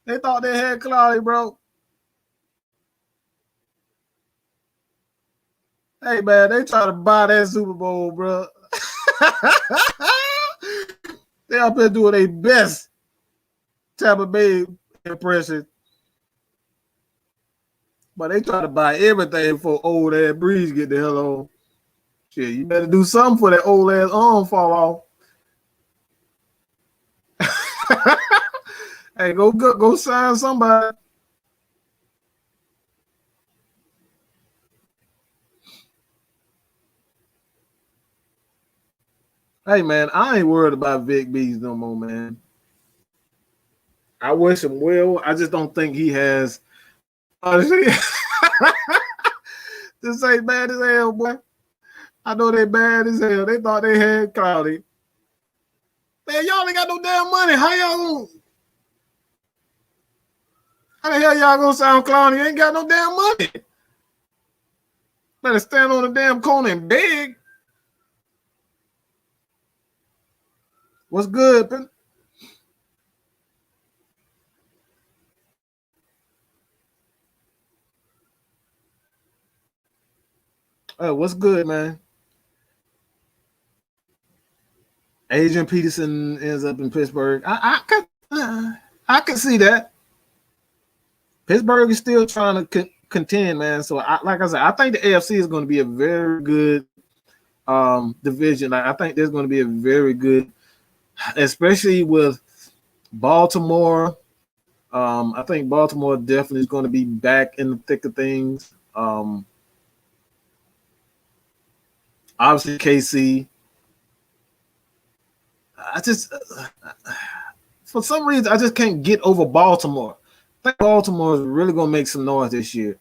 Speaker 1: They thought they had Clowney, bro. Hey, man, they try to buy that Super Bowl, bro. They up there doing their best Tampa Bay impression. But they try to buy everything for old ass Breeze get the hell on. Shit, you better do something for that old ass arm fall off. Hey, go sign somebody. Hey man, I ain't worried about Vic Bees no more, man. I wish him well. I just don't think he has. Honestly, this ain't bad as hell, boy. I know they bad as hell. They thought they had Cloudy. Man, y'all ain't got no damn money. How the hell y'all gonna sound Cloudy? You ain't got no damn money. Better stand on the damn corner and beg. What's good, man? What's good, man? Adrian Peterson ends up in Pittsburgh. I can see that. Pittsburgh is still trying to contend, man. So, like I said, I think the AFC is going to be a very good division. I think there's going to be a very good, especially with Baltimore. I think Baltimore definitely is going to be back in the thick of things. Obviously, KC. I just, for some reason, I just can't get over Baltimore. I think Baltimore is really going to make some noise this year.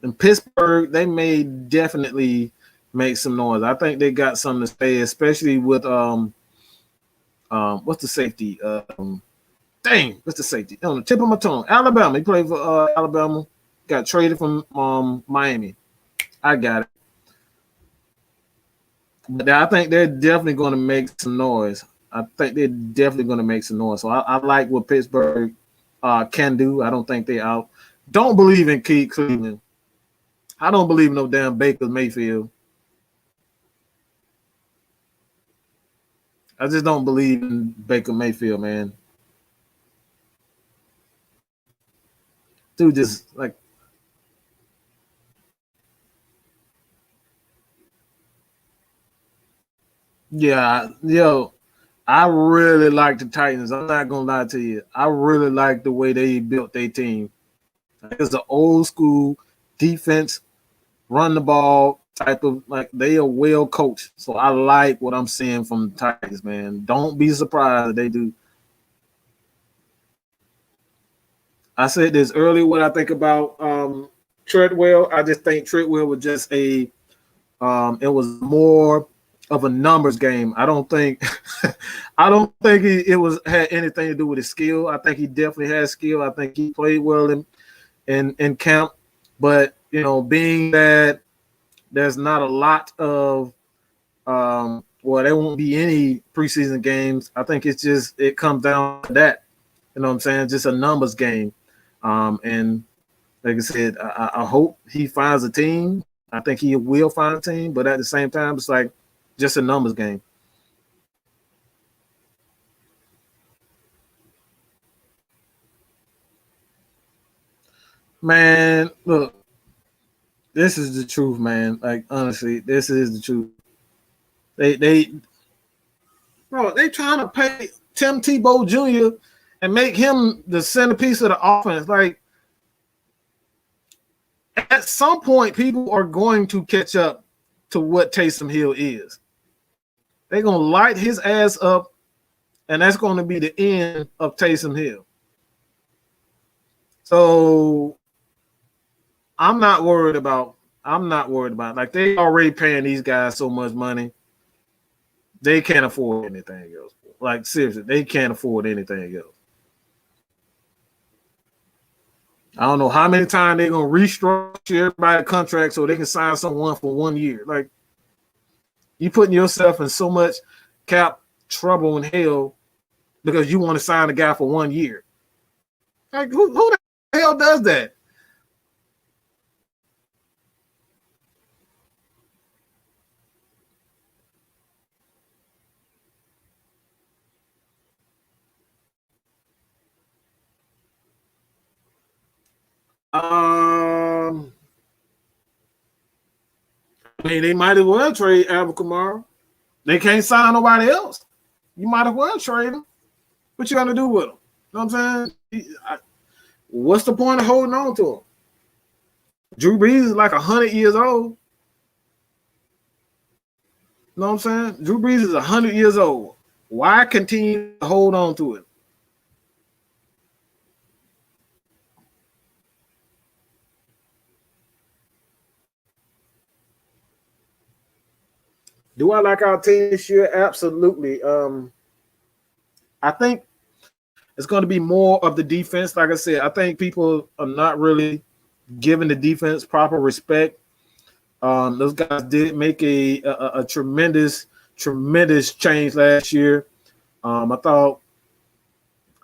Speaker 1: And Pittsburgh, they may definitely make some noise. I think they got something to say, especially with what's the safety? What's the safety? On the tip of my tongue. Alabama. He played for Alabama. Got traded from Miami. I got it. But I think they're definitely going to make some noise. I think they're definitely going to make some noise. So I like what Pittsburgh can do. I don't think they out. Don't believe in Cleveland. I don't believe in no damn Baker Mayfield. I just don't believe in Baker Mayfield, man. Dude, just like, yeah, yo, I really like the Titans. I'm not gonna lie to you. I really like the way they built their team. It's an old school defense, run the ball type of, like, they are well coached. So I like what I'm seeing from the Titans, man. Don't be surprised if they do. I said this earlier what I think about Treadwell. I just think Treadwell was just it was more of a numbers game. I don't think I don't think it was had anything to do with his skill. I think he definitely has skill. I think he played well in camp. But being that there's not a lot of well, there won't be any preseason games. I think it comes down to that. You know what I'm saying? Just a numbers game. And like I said, I hope he finds a team. I think he will find a team, but at the same time, it's like just a numbers game. Man, look, this is the truth, man. Like, honestly, this is the truth. They bro, they trying to pay Tim Tebow Jr. and make him the centerpiece of the offense. Like, at some point, people are going to catch up to what Taysom Hill is. They're gonna light his ass up, and that's going to be the end of Taysom Hill. So I'm not worried about like they already paying these guys so much money. They can't afford anything else. Like, seriously, they can't afford anything else. I don't know how many times they're gonna restructure everybody's contract so they can sign someone for 1 year. Like, you putting yourself in so much cap trouble and hell because you want to sign a guy for 1 year. Like, who the hell does that? I mean, they might as well trade Alvin Kamara. They can't sign nobody else. You might as well trade him. What you gonna do with him? You know what I'm saying? What's the point of holding on to him? Drew Brees is like 100 years old. You know what I'm saying? Drew Brees is 100 years old. Why continue to hold on to it? Do I like our team this year? Absolutely. I think it's going to be more of the defense. Like I said, I think people are not really giving the defense proper respect. Those guys did make a tremendous change last year. I thought,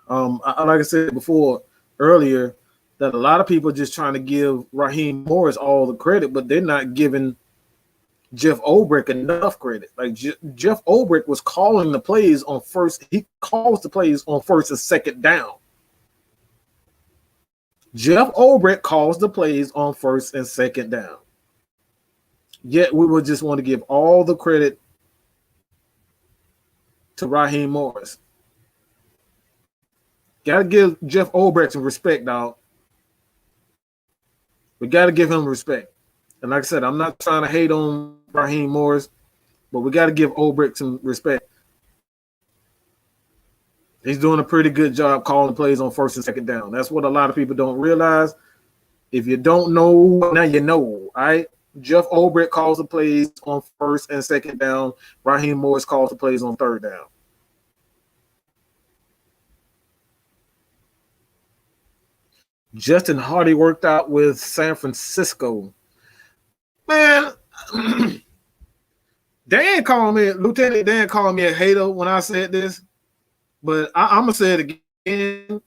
Speaker 1: like I said before earlier, that a lot of people are just trying to give Raheem Morris all the credit, but they're not giving Jeff Ulbrich enough credit. Like Jeff Ulbrich was calling the plays on first. He calls the plays on first and second down. Jeff Ulbrich calls the plays on first and second down. Yet we would just want to give all the credit to Raheem Morris. Got to give Jeff Ulbrich some respect, dog. We got to give him respect. And like I said, I'm not trying to hate on Raheem Morris, but we got to give Ulbrich some respect. He's doing a pretty good job calling plays on first and second down. That's what a lot of people don't realize. If you don't know, now you know, all right? Jeff Ulbrich calls the plays on first and second down. Raheem Morris calls the plays on third down. Justin Hardy worked out with San Francisco. Man, Lieutenant Dan called me a hater when I said this, but I'm going to say it again.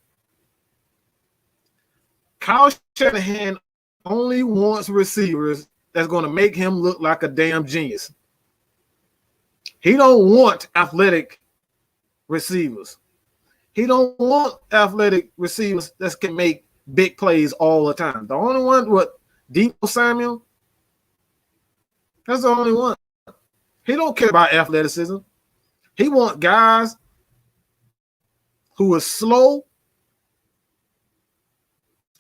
Speaker 1: Kyle Shanahan only wants receivers that's going to make him look like a damn genius. He don't want athletic receivers. He don't want athletic receivers that can make big plays all the time. The only one, Deebo Samuel? That's the only one. He don't care about athleticism. He want guys who are slow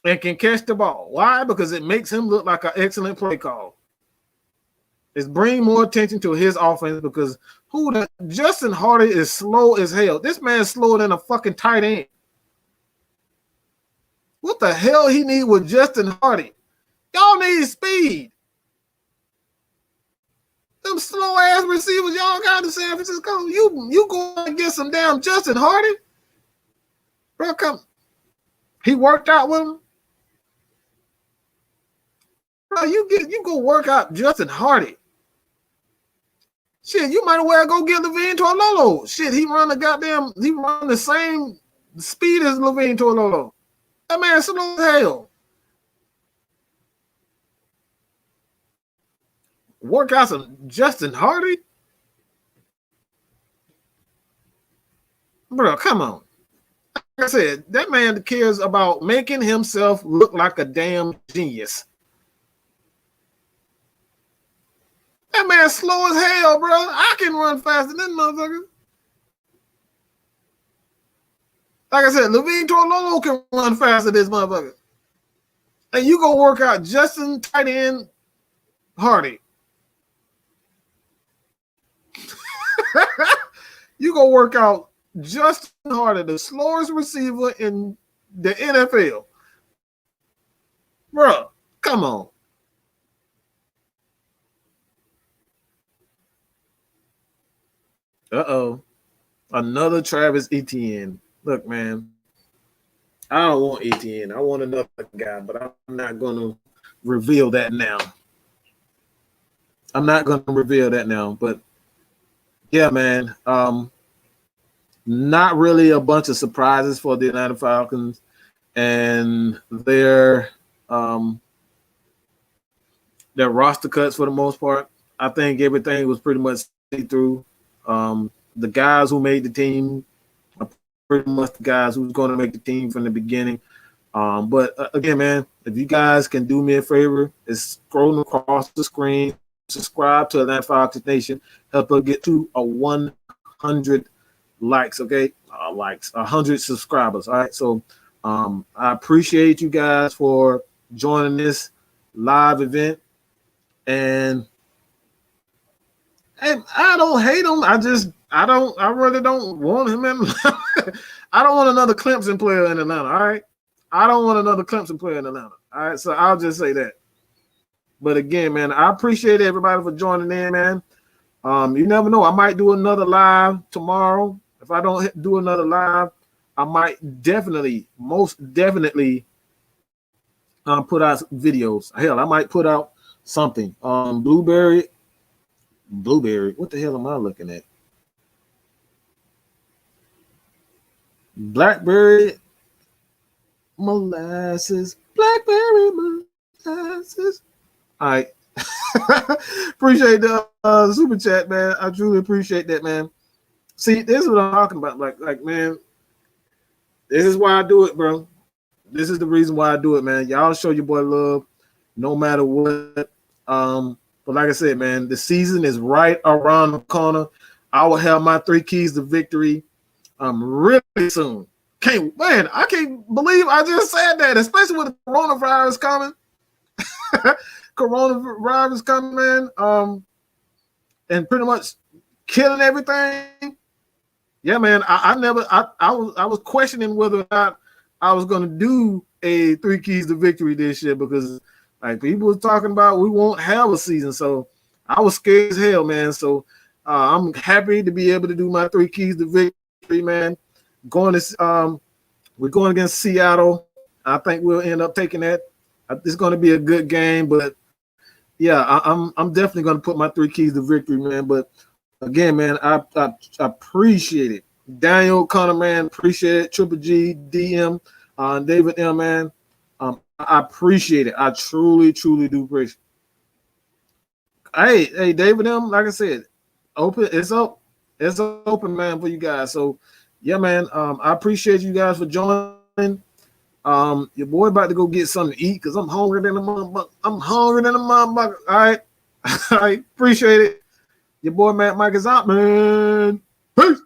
Speaker 1: and can catch the ball. Why? Because it makes him look like an excellent play call. It's bring more attention to his offense because Justin Hardy is slow as hell. This man's slower than a fucking tight end. What the hell he need with Justin Hardy? Y'all need speed. Them slow ass receivers y'all got in San Francisco. You go and get some damn Justin Hardy? Bro, come. He worked out with him. Bro, you go work out Justin Hardy. Shit, you might as well go get Levine Toilolo. Shit, he run the same speed as Levine Toilolo. That man slow as hell. Work out some Justin Hardy? Bro, come on. Like I said, that man cares about making himself look like a damn genius. That man slow as hell, bro. I can run faster than motherfucker. Like I said, Levine Toilolo can run faster than this motherfucker. And you go work out Justin tight end Hardy. You go work out Justin Hardy, the slowest receiver in the NFL. Bro, come on. Uh-oh. Another Travis Etienne. Look, man, I don't want Etienne. I want another guy, but I'm not going to reveal that now. But yeah, man. Not really a bunch of surprises for the Atlanta Falcons and their roster cuts for the most part. I think everything was pretty much see through. The guys who made the team are pretty much the guys who's going to make the team from the beginning. But again, man, if you guys can do me a favor, is scrolling across the screen, subscribe to Atlanta Falcons Nation, help us get to a 100 likes, okay? 100 subscribers. All right. So I appreciate you guys for joining this live event. And hey, And I don't hate him. I really don't want him in. I don't want another Clemson player in Atlanta. All right. I don't want another Clemson player in Atlanta. All right. So I'll just say that. But again, man, I appreciate everybody for joining in, man. You never know. I might do another live tomorrow. If I don't do another live, I might most definitely put out videos. Hell, I might put out something. Blueberry. What the hell am I looking at? Blackberry molasses. Blackberry molasses. All right. Appreciate the super chat, man. I truly appreciate that, man. See, this is what I'm talking about. Like, man, this is why I do it, bro. This is the reason why I do it, man. Y'all show your boy love no matter what. But like I said, man, the season is right around the corner. I will have my 3 keys to victory really soon. I can't believe I just said that, especially with the coronavirus coming. Coronavirus coming, man. And pretty much killing everything. Yeah, man. I was questioning whether or not I was gonna do a 3 keys to victory this year because like people were talking about we won't have a season. So I was scared as hell, man. So I'm happy to be able to do my 3 keys to victory, man. We're going against Seattle. I think we'll end up taking that. It's going to be a good game, but yeah, I'm definitely going to put my 3 keys to victory, man. But again, man, I appreciate it. Daniel Connor, man, appreciate it. Triple G, DM, David M, man. I appreciate it. I truly do appreciate it. Hey, David M, like I said, it's open, man, for you guys. So yeah, man, I appreciate you guys for joining. Your boy about to go get something to eat because I'm hungry than a motherfucker. All right. I appreciate it. Your boy Matt Mike is out, man. Peace.